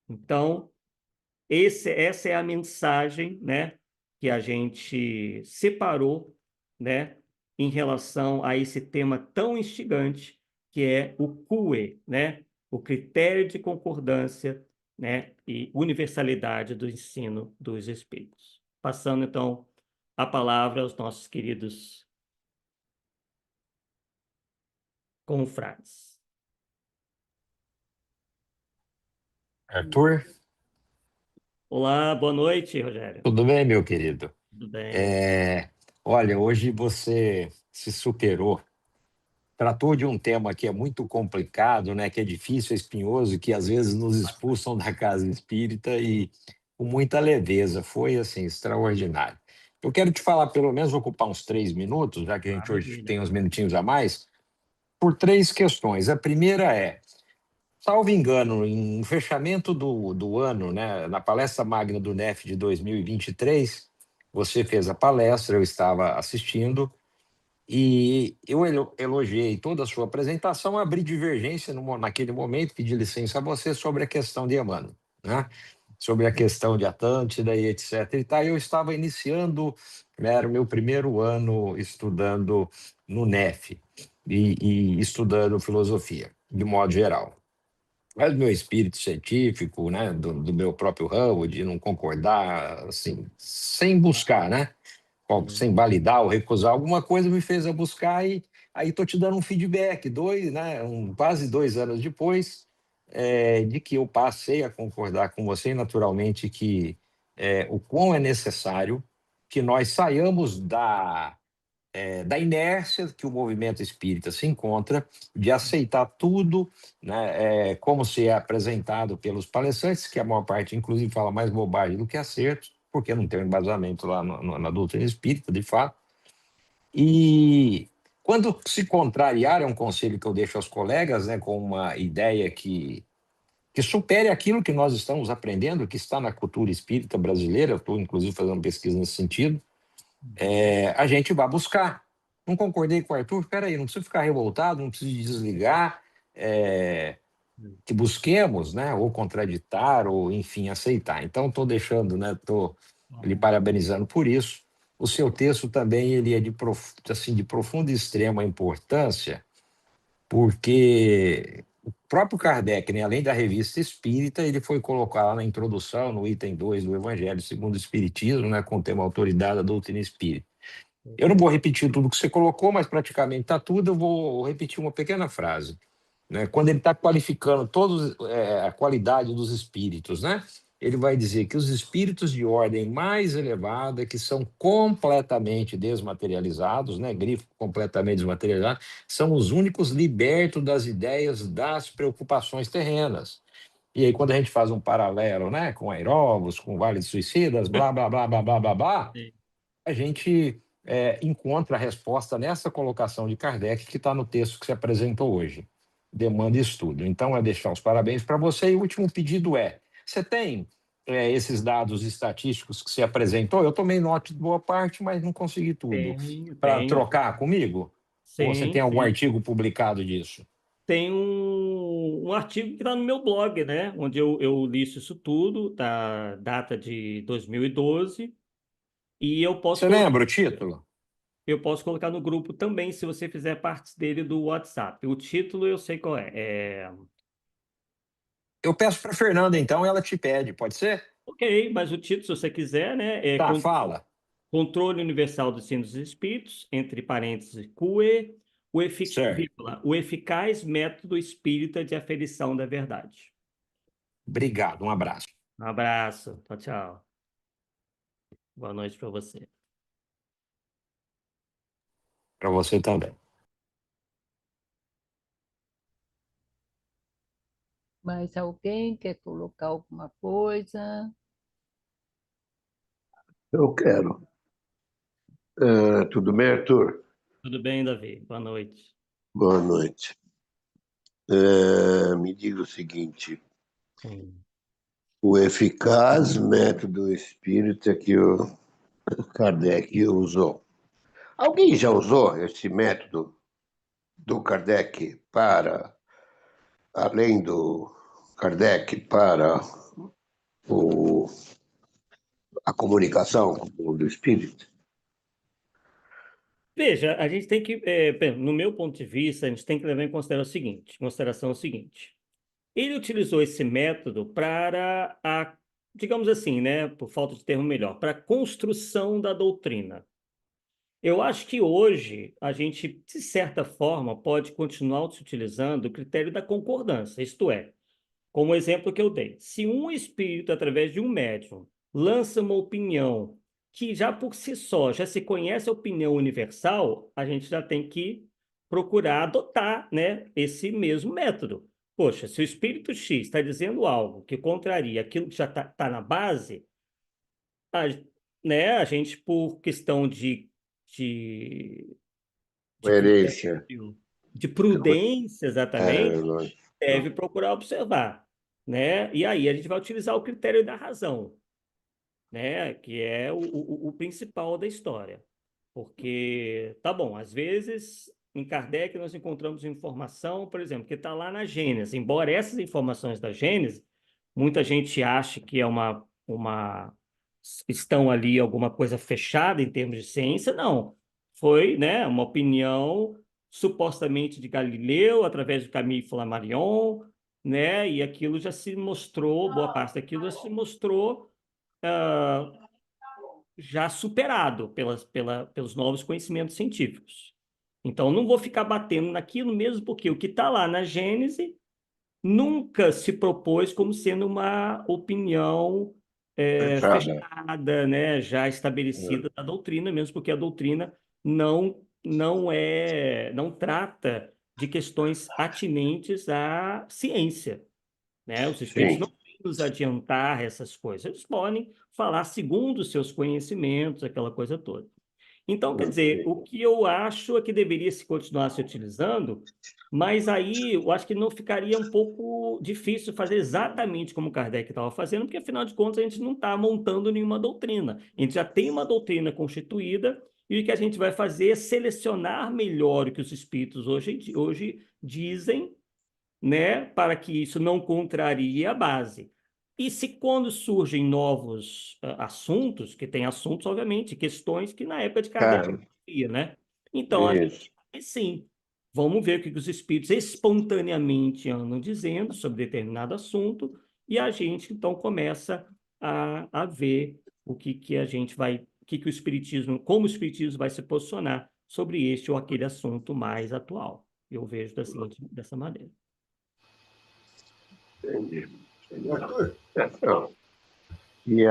Então, essa é a mensagem, né, que a gente separou, né, em relação a esse tema tão instigante que é o CUE, né, o critério de concordância, né, e universalidade do ensino dos espíritos. Passando então a palavra aos nossos queridos confrades. Arthur, Olá, boa noite, Rogério. tudo bem, meu querido? Tudo bem? É, olha, hoje você se superou. Tratou de um tema que é muito complicado, né? Que é difícil, é espinhoso, que às vezes nos expulsam da casa espírita e com muita leveza. Foi, assim, extraordinário. Eu quero te falar, pelo menos, vou ocupar uns 3 minutos, já que a gente hoje Maravilha. tem uns minutinhos a mais, por 3 questões. A primeira é, salvo engano, em fechamento do ano, né, na palestra magna do NEF de 2023, você fez a palestra, eu estava assistindo, e eu elogiei toda a sua apresentação, abri divergência naquele momento, pedi licença a você sobre a questão de Emmanuel, né? Sobre a questão de Atlântida e etc. E tá, eu estava iniciando, era o meu primeiro ano estudando no NEF e estudando filosofia, de modo geral. Mas meu espírito científico, né, do meu próprio ramo, de não concordar, assim, sem buscar, né, Uhum. sem validar ou recusar alguma coisa, me fez a buscar e aí estou te dando um feedback, quase 2 anos depois, de que eu passei a concordar com você, naturalmente, que o quão é necessário que nós saiamos da inércia que o movimento espírita se encontra, de aceitar tudo, né, como se é apresentado pelos palestrantes, que a maior parte, inclusive, fala mais bobagem do que acerto, porque não tem um embasamento lá na doutrina espírita, de fato. E quando se contrariar, é um conselho que eu deixo aos colegas, né, com uma ideia que supere aquilo que nós estamos aprendendo, que está na cultura espírita brasileira, eu estou, inclusive, fazendo pesquisa nesse sentido, a gente vai buscar. Não concordei com o Arthur, espera aí, não preciso ficar revoltado, não preciso desligar, é, que busquemos, né, ou contraditar, ou enfim, aceitar. Então, estou deixando, né, estou lhe parabenizando por isso. O seu texto também ele é assim, de profunda e extrema importância, porque o próprio Kardec, né, além da revista Espírita, ele foi colocar lá na introdução, no item 2 do Evangelho segundo o Espiritismo, né, com o tema Autoridade da Doutrina Espírita. Eu não vou repetir tudo que você colocou, mas praticamente está tudo. Eu vou repetir uma pequena frase, né? Quando ele está qualificando a qualidade dos espíritos, né? Ele vai dizer que os espíritos de ordem mais elevada, que são completamente desmaterializados, né? Grifo completamente desmaterializado, são os únicos libertos das ideias das preocupações terrenas. E aí, quando a gente faz um paralelo, né, com Aeróbus, com Vale de Suicidas, blá, blá, blá, blá, blá, blá, blá, Sim. a gente encontra a resposta nessa colocação de Kardec que está no texto que se apresentou hoje. Demanda e estudo. Então, é deixar os parabéns para você. E o último pedido é: você tem esses dados estatísticos que se apresentou? Eu tomei nota de boa parte, mas não consegui tudo. Para Tenho. trocar comigo? Ou você Sim, tem algum sim. artigo publicado disso? Tem um artigo que está no meu blog, né? Onde eu listo isso tudo, da data de 2012, e Você lembra o título? eu posso colocar no grupo também, se você fizer parte dele do WhatsApp. O título eu sei qual é. Eu peço para a Fernanda, então, ela te pede, pode ser? Ok, mas o título, se você quiser, né? Tá, fala. Controle Universal dos Signos dos Espíritos, entre parênteses, CUE, Certo. o eficaz método espírita de aferição da verdade. Obrigado, um abraço. Um abraço. Tchau, tchau. Boa noite para você. Para você também. Mais alguém quer colocar alguma coisa? Eu quero. Tudo bem, Arthur? Tudo bem, Davi? Boa noite. Boa noite. Me diga o seguinte: Hum. o eficaz método espírita que o Kardec usou. Alguém já usou esse método do Kardec para, além do Kardec, para o, a comunicação com o mundo espírita? Veja, a gente tem que, no meu ponto de vista, a gente tem que levar em consideração o seguinte. Ele utilizou esse método para a, digamos assim, né, por falta de termo melhor, para a construção da doutrina. Eu acho que hoje a gente, de certa forma, pode continuar se utilizando o critério da concordância, isto é, como o exemplo que eu dei. Se um espírito, através de um médium, lança uma opinião que já por si só já se conhece a opinião universal, a gente já tem que procurar adotar, né, esse mesmo método. Poxa, se o espírito X está dizendo algo que contraria aquilo que já está na base, a, né, a gente, por questão de, de Coerência. critério, de prudência, exatamente, Lógico. deve procurar observar, né? E aí a gente vai utilizar o critério da razão, né? Que é o principal da história. Porque, tá bom, às vezes em Kardec nós encontramos informação, por exemplo, que está lá na Gênese. Embora essas informações da Gênese, muita gente ache que é estão ali alguma coisa fechada em termos de ciência, não. Foi, né, uma opinião supostamente de Galileu, através de Camille Flammarion, né, e aquilo já se mostrou, boa parte daquilo já se mostrou ah, já superado pelos novos conhecimentos científicos. Então, não vou ficar batendo naquilo mesmo, porque o que está lá na Gênese nunca se propôs como sendo uma opinião Fechada. fechada, né, já estabelecida da doutrina, mesmo porque a doutrina não trata de questões atinentes à ciência, né? Os espíritos Sim, não podem nos adiantar essas coisas, eles podem falar segundo os seus conhecimentos, aquela coisa toda. Então, quer dizer, o que eu acho é que deveria se continuar se utilizando, mas aí eu acho que não ficaria um pouco difícil fazer exatamente como Kardec estava fazendo, porque afinal de contas a gente não está montando nenhuma doutrina. A gente já tem uma doutrina constituída e o que a gente vai fazer é selecionar melhor o que os espíritos hoje dizem, né, para que isso não contrarie a base. E se quando surgem novos assuntos, que tem assuntos, obviamente, questões que na época de Kardec cara, não havia, né? Então, a isso. gente, sim, vamos ver o que os espíritos espontaneamente andam dizendo sobre determinado assunto, e a gente, então, começa a ver que a gente vai, que o espiritismo, como o espiritismo vai se posicionar sobre este ou aquele assunto mais atual. Eu vejo dessa maneira. Entendi. O Arthur, Não. Que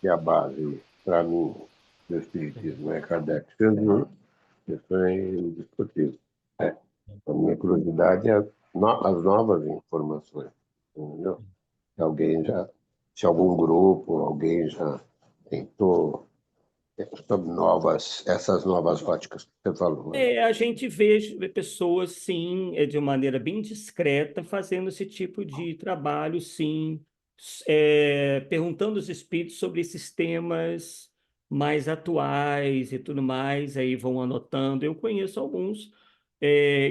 a base, para mim, do Espiritismo é Kardec fez, isso é indiscutível. É. A minha curiosidade é as novas informações. Entendeu? Se algum grupo, alguém já tentou sobre essas novas óticas que você falou. Né? A gente vê pessoas, sim, de maneira bem discreta, fazendo esse tipo de trabalho, sim, perguntando aos espíritos sobre esses temas mais atuais e tudo mais, aí vão anotando. Eu conheço alguns,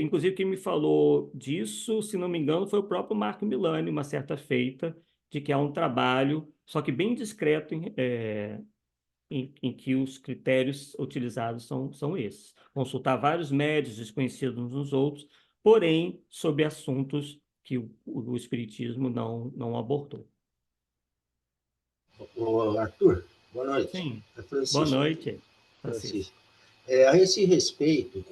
inclusive quem me falou disso, se não me engano, foi o próprio Marco Milani, uma certa feita, de que há um trabalho, só que bem discreto, em que os critérios utilizados são esses. Consultar vários médios desconhecidos uns dos outros, porém, sobre assuntos que o Espiritismo não abordou. o Arthur, boa noite. Sim. É Boa Francisco. noite, Francisco. Francisco. A esse respeito,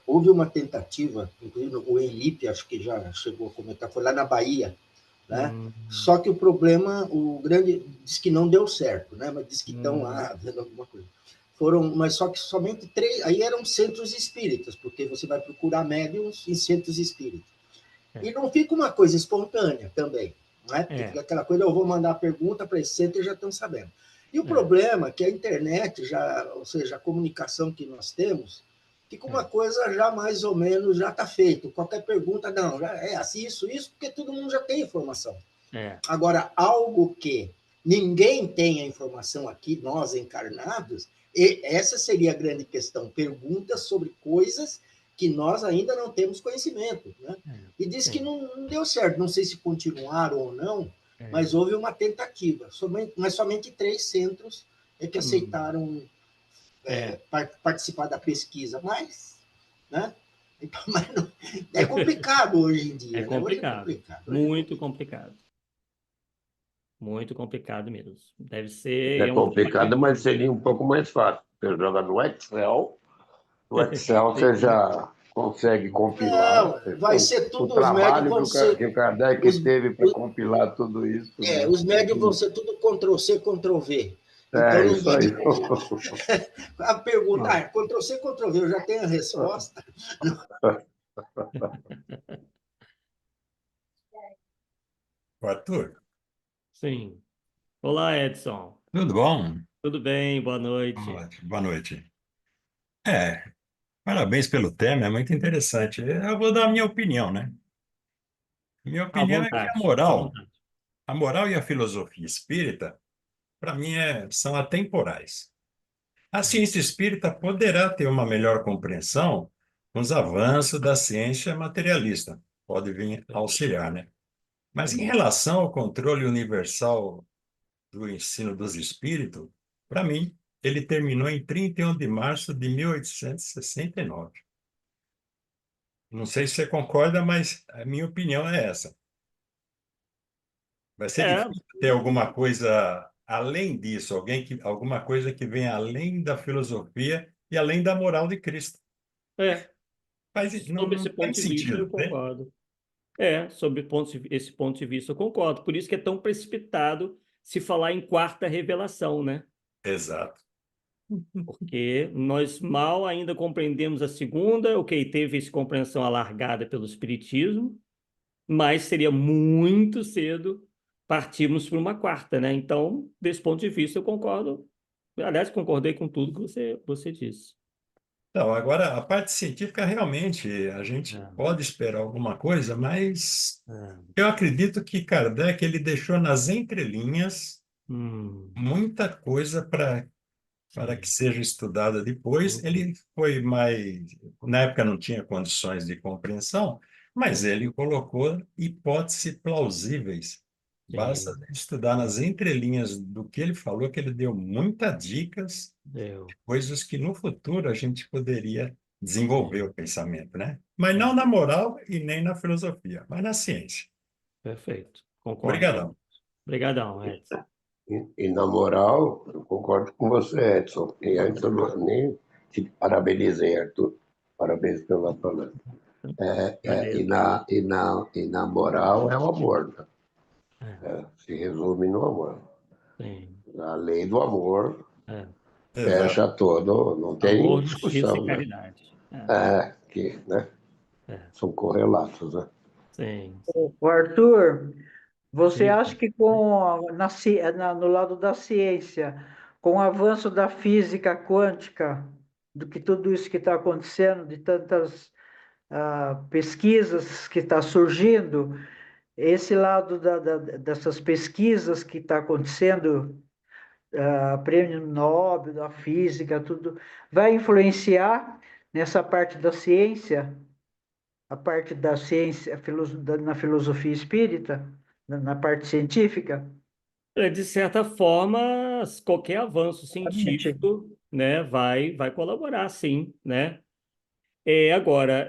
houve uma tentativa, inclusive o Henrique, acho que já chegou a comentar, foi lá na Bahia, né? Só que o problema, o grande, diz que não deu certo, né? Mas diz que estão lá vendo alguma coisa. Mas só que somente 3, aí eram centros espíritas, porque você vai procurar médiums em centros espíritas. E não fica uma coisa espontânea também, né? Porque fica aquela coisa, eu vou mandar a pergunta para esse centro e já estão sabendo. E o problema é que a internet, ou seja, a comunicação que nós temos, fica uma coisa já mais ou menos, já está feito. Qualquer pergunta, não, já é assim, isso, porque todo mundo já tem informação. Agora, algo que ninguém tem a informação aqui, nós encarnados, e essa seria a grande questão. Perguntas sobre coisas que nós ainda não temos conhecimento, né? E diz que não deu certo, não sei se continuaram ou não, mas houve uma tentativa, mas somente 3 centros é que aceitaram participar da pesquisa, mas, né? Então, mas não, é complicado hoje em dia. É complicado, né? Hoje é complicado. Muito complicado. Muito complicado mesmo. Deve ser... É complicado, mas seria um pouco mais fácil. Você joga no Excel, você já consegue compilar. Não, vai ser O tudo, os médios trabalho vão que ser... o Kardec teve para compilar tudo isso. Né? Os médios vão ser tudo Ctrl-C, Ctrl-V. Então, É, isso aí. A pergunta, Ctrl-C, Ctrl-V, eu já tenho a resposta. Arthur, Sim. Olá, Edson. tudo bom? Tudo bem? Boa noite. Ótimo, boa noite. Parabéns pelo tema, é muito interessante. Eu vou dar a minha opinião, né? Minha À opinião é que vontade, à vontade. a moral e a filosofia espírita, para mim, são atemporais. A ciência espírita poderá ter uma melhor compreensão com os avanços da ciência materialista, pode vir auxiliar, né? Mas em relação ao controle universal do ensino dos espíritos, para mim, ele terminou em 31 de março de 1869. Não sei se você concorda, mas a minha opinião é essa. Vai ser É, difícil ter alguma coisa além disso, alguma coisa que venha além da filosofia e além da moral de Cristo. é. Mas não, Sob não esse tem ponto de vista, eu sentido, né? concordo. Sob esse ponto de vista, eu concordo. Por isso que é tão precipitado se falar em quarta revelação, né? Exato. Porque nós mal ainda compreendemos a segunda, ok, teve essa compreensão alargada pelo Espiritismo, mas seria muito cedo partirmos para uma quarta, né? Então, desse ponto de vista, eu concordo. Aliás, concordei com tudo que você disse. Então, agora, a parte científica, realmente, a gente pode esperar alguma coisa, mas eu acredito que Kardec ele deixou nas entrelinhas muita coisa para que seja estudada depois. Ele foi mais... Na época não tinha condições de compreensão, mas ele colocou hipóteses plausíveis. Basta estudar nas entrelinhas do que ele falou, que ele deu muitas dicas, coisas que no futuro a gente poderia desenvolver o pensamento, né? Mas não na moral e nem na filosofia, mas na ciência. Perfeito. Concordo. Obrigadão. Obrigadão, Edson. E na moral, eu concordo com você, Edson. E antes eu nem te parabenizei, Arthur. Parabéns pela palestra. E na moral é o amor. Né? Se resume no amor. Sim. A lei do amor Exato. fecha todo, não tem Amor, justiça discussão. e Né? caridade. Né? São correlatos. Né? Sim. O Arthur, você Sim. acha que no lado da ciência, com o avanço da física quântica, do que tudo isso que está acontecendo, de tantas pesquisas que está surgindo, esse lado dessas pesquisas que está acontecendo, prêmio Nobel da física, tudo, vai influenciar nessa parte da ciência, a parte da ciência na filosofia espírita, na parte científica? De certa forma, qualquer avanço Exatamente. científico, né, vai colaborar, sim, né? Agora,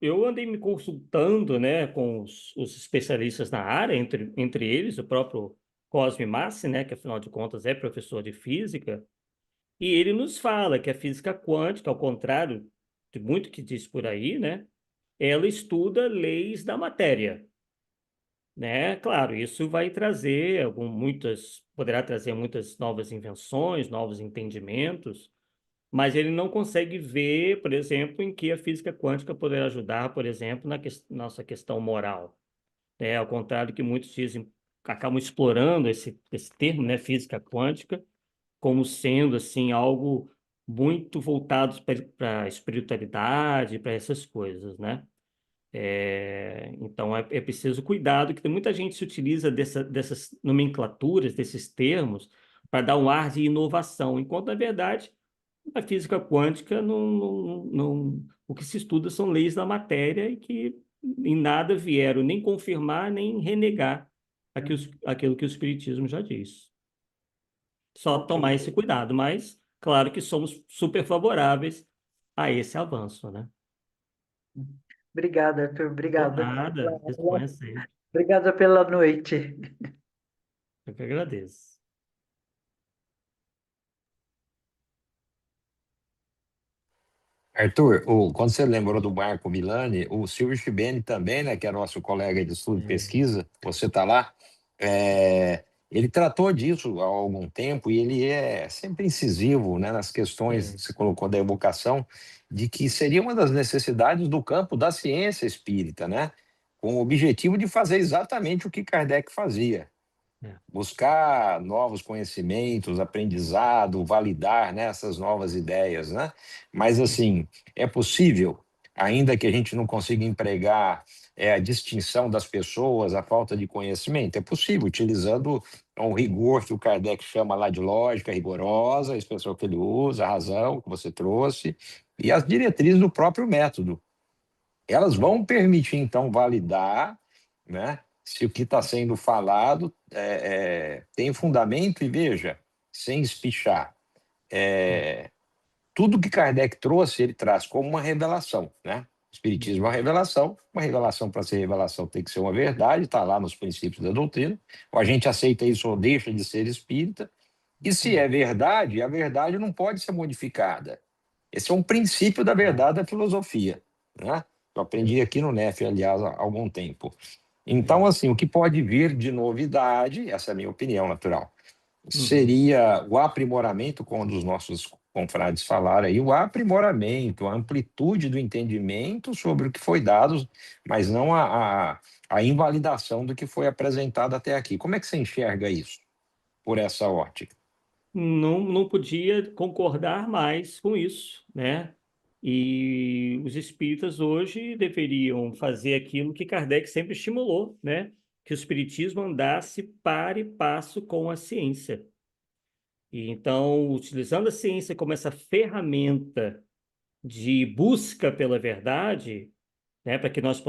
eu andei me consultando, né, com os especialistas na área, entre eles o próprio Cosme Massi, né, que afinal de contas é professor de física, e ele nos fala que a física quântica, ao contrário de muito que diz por aí, né, ela estuda leis da matéria, né? Claro, isso vai trazer poderá trazer muitas novas invenções, novos entendimentos, mas ele não consegue ver, por exemplo, em que a física quântica poderá ajudar, por exemplo, na nossa questão moral. Ao contrário do que muitos dizem, acabam explorando esse termo, né, física quântica, como sendo assim algo muito voltados para a espiritualidade, para essas coisas, né? Então é preciso cuidado, que tem muita gente que se utiliza dessas nomenclaturas, desses termos, para dar um ar de inovação, enquanto, na verdade, na física quântica, o que se estuda são leis da matéria e que em nada vieram nem confirmar, nem renegar aquilo que o Espiritismo já diz. Só tomar esse cuidado, mas claro que somos super favoráveis a esse avanço, né? Obrigada, Arthur. Por Obrigada pela nada, aula. disponha sempre. Obrigada pela noite. Eu que agradeço. Arthur, quando você lembrou do Marco Milani, o Silvio Schibeni também, né, que é nosso colega de estudo e pesquisa, você está lá, ele tratou disso há algum tempo e ele é sempre incisivo, né, nas questões que você colocou da evocação, de que seria uma das necessidades do campo da ciência espírita, né, com o objetivo de fazer exatamente o que Kardec fazia. Buscar novos conhecimentos, aprendizado, validar, né, essas novas ideias, né? Mas, assim, é possível, ainda que a gente não consiga empregar a distinção das pessoas, a falta de conhecimento, é possível, utilizando o rigor que o Kardec chama lá de lógica rigorosa, a expressão que ele usa, a razão que você trouxe, e as diretrizes do próprio método. Elas vão permitir, então, validar, né, se o que está sendo falado tem fundamento, e veja, sem espichar. Tudo que Kardec trouxe, ele traz como uma revelação, né? O Espiritismo é uma revelação para ser revelação tem que ser uma verdade, está lá nos princípios da doutrina, ou a gente aceita isso ou deixa de ser espírita, e se é verdade, a verdade não pode ser modificada. Esse é um princípio da verdade da filosofia, né? Eu aprendi aqui no NEF, aliás, há algum tempo. Então, assim, o que pode vir de novidade, essa é a minha opinião natural, seria o aprimoramento, quando os nossos confrades falaram aí, o aprimoramento, a amplitude do entendimento sobre o que foi dado, mas não a invalidação do que foi apresentado até aqui. Como é que você enxerga isso, por essa ótica? Não podia concordar mais com isso, né? E os espíritas hoje deveriam fazer aquilo que Kardec sempre estimulou, né? Que o espiritismo andasse par e passo com a ciência. E então, utilizando a ciência como essa ferramenta de busca pela verdade, né, para que nós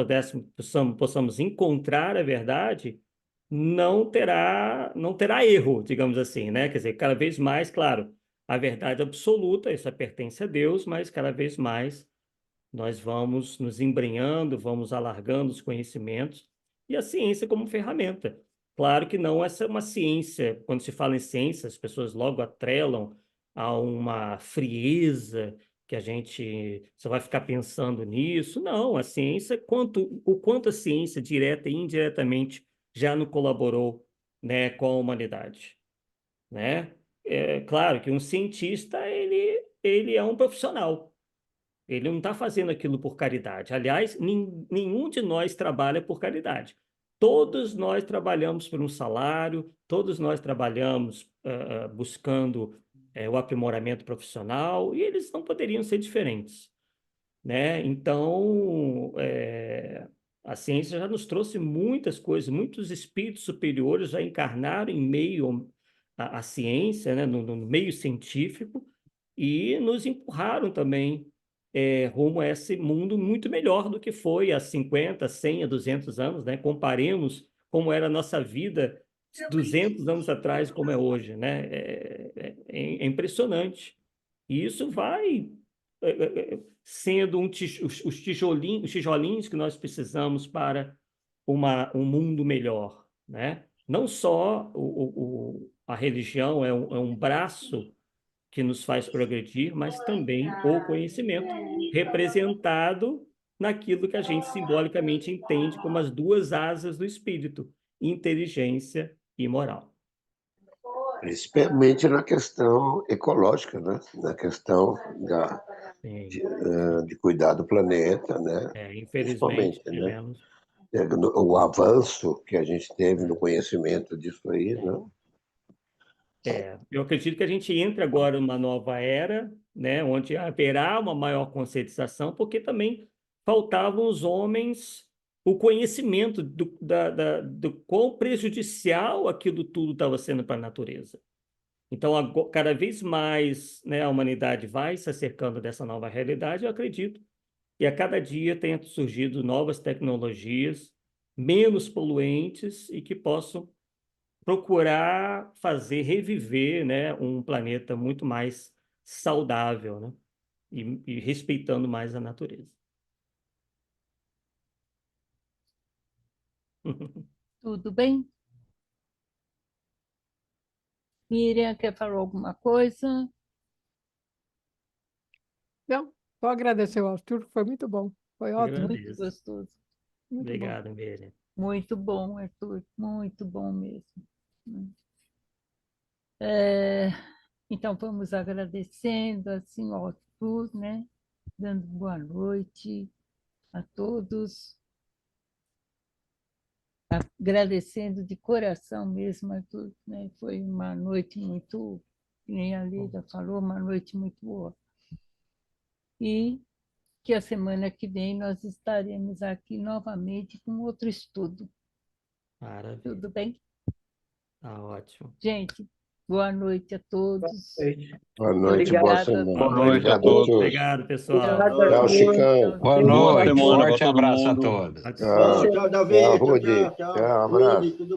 possamos encontrar a verdade, não terá erro, digamos assim, né? Quer dizer, cada vez mais, claro, a verdade absoluta, isso pertence a Deus, mas cada vez mais nós vamos nos embrenhando, vamos alargando os conhecimentos e a ciência como ferramenta. Claro que não essa é uma ciência, quando se fala em ciência, as pessoas logo atrelam a uma frieza que a gente só vai ficar pensando nisso. Não, a ciência, o quanto a ciência, direta e indiretamente, já não colaborou, né, com a humanidade, né? É claro que um cientista, ele é um profissional. Ele não está fazendo aquilo por caridade. Aliás, nenhum de nós trabalha por caridade. Todos nós trabalhamos por um salário, todos nós trabalhamos buscando o aprimoramento profissional, e eles não poderiam ser diferentes, né? Então, a ciência já nos trouxe muitas coisas, muitos espíritos superiores já encarnaram em meio à ciência, né? No meio científico, e nos empurraram também rumo a esse mundo muito melhor do que foi há 50, 100, a 200 anos, né? Comparemos como era a nossa vida 200 anos atrás, como é hoje, né? É impressionante. E isso vai sendo os tijolinhos que nós precisamos para um mundo melhor, né? Não só a religião é um braço que nos faz progredir, mas também o conhecimento, representado naquilo que a gente simbolicamente entende como as duas asas do espírito, inteligência e moral. Principalmente na questão ecológica, né? Na questão de cuidar do planeta, né? Infelizmente, Principalmente, né? tivemos. O avanço que a gente teve no conhecimento disso aí, né? Eu acredito que a gente entra agora numa nova era, né, onde haverá uma maior conscientização, porque também faltavam os homens o conhecimento do quão prejudicial aquilo tudo estava sendo para a natureza. Então, cada vez mais, né, a humanidade vai se acercando dessa nova realidade, eu acredito, e a cada dia tem surgido novas tecnologias menos poluentes e que possam procurar fazer reviver, né, um planeta muito mais saudável, né, e respeitando mais a natureza. Tudo bem? Miriam, quer falar alguma coisa? Não, só agradecer ao Arthur, foi muito bom. Foi ótimo. Muito Agradeço. gostoso. Muito bom. Obrigado, Miriam. Muito bom, Arthur. Muito bom mesmo. Então, vamos agradecendo assim ao Arthur, né? Dando boa noite a todos. Agradecendo de coração mesmo, Arthur, né? Foi uma noite muito, que nem a Lida falou, uma noite muito boa. E que a semana que vem nós estaremos aqui novamente com outro estudo. Maravilha. Tudo bem? Tá ótimo. Gente, boa noite a todos. Boa noite, boa Obrigada. semana. Boa noite a Obrigado todos. Obrigado, pessoal. Tchau, Chicão. Boa Boa noite, semana forte pra todo abraço a mundo. todos. Tchau, Tchau, Davi. Rudy. Tchau, Tchau, abraço. Rudy, tudo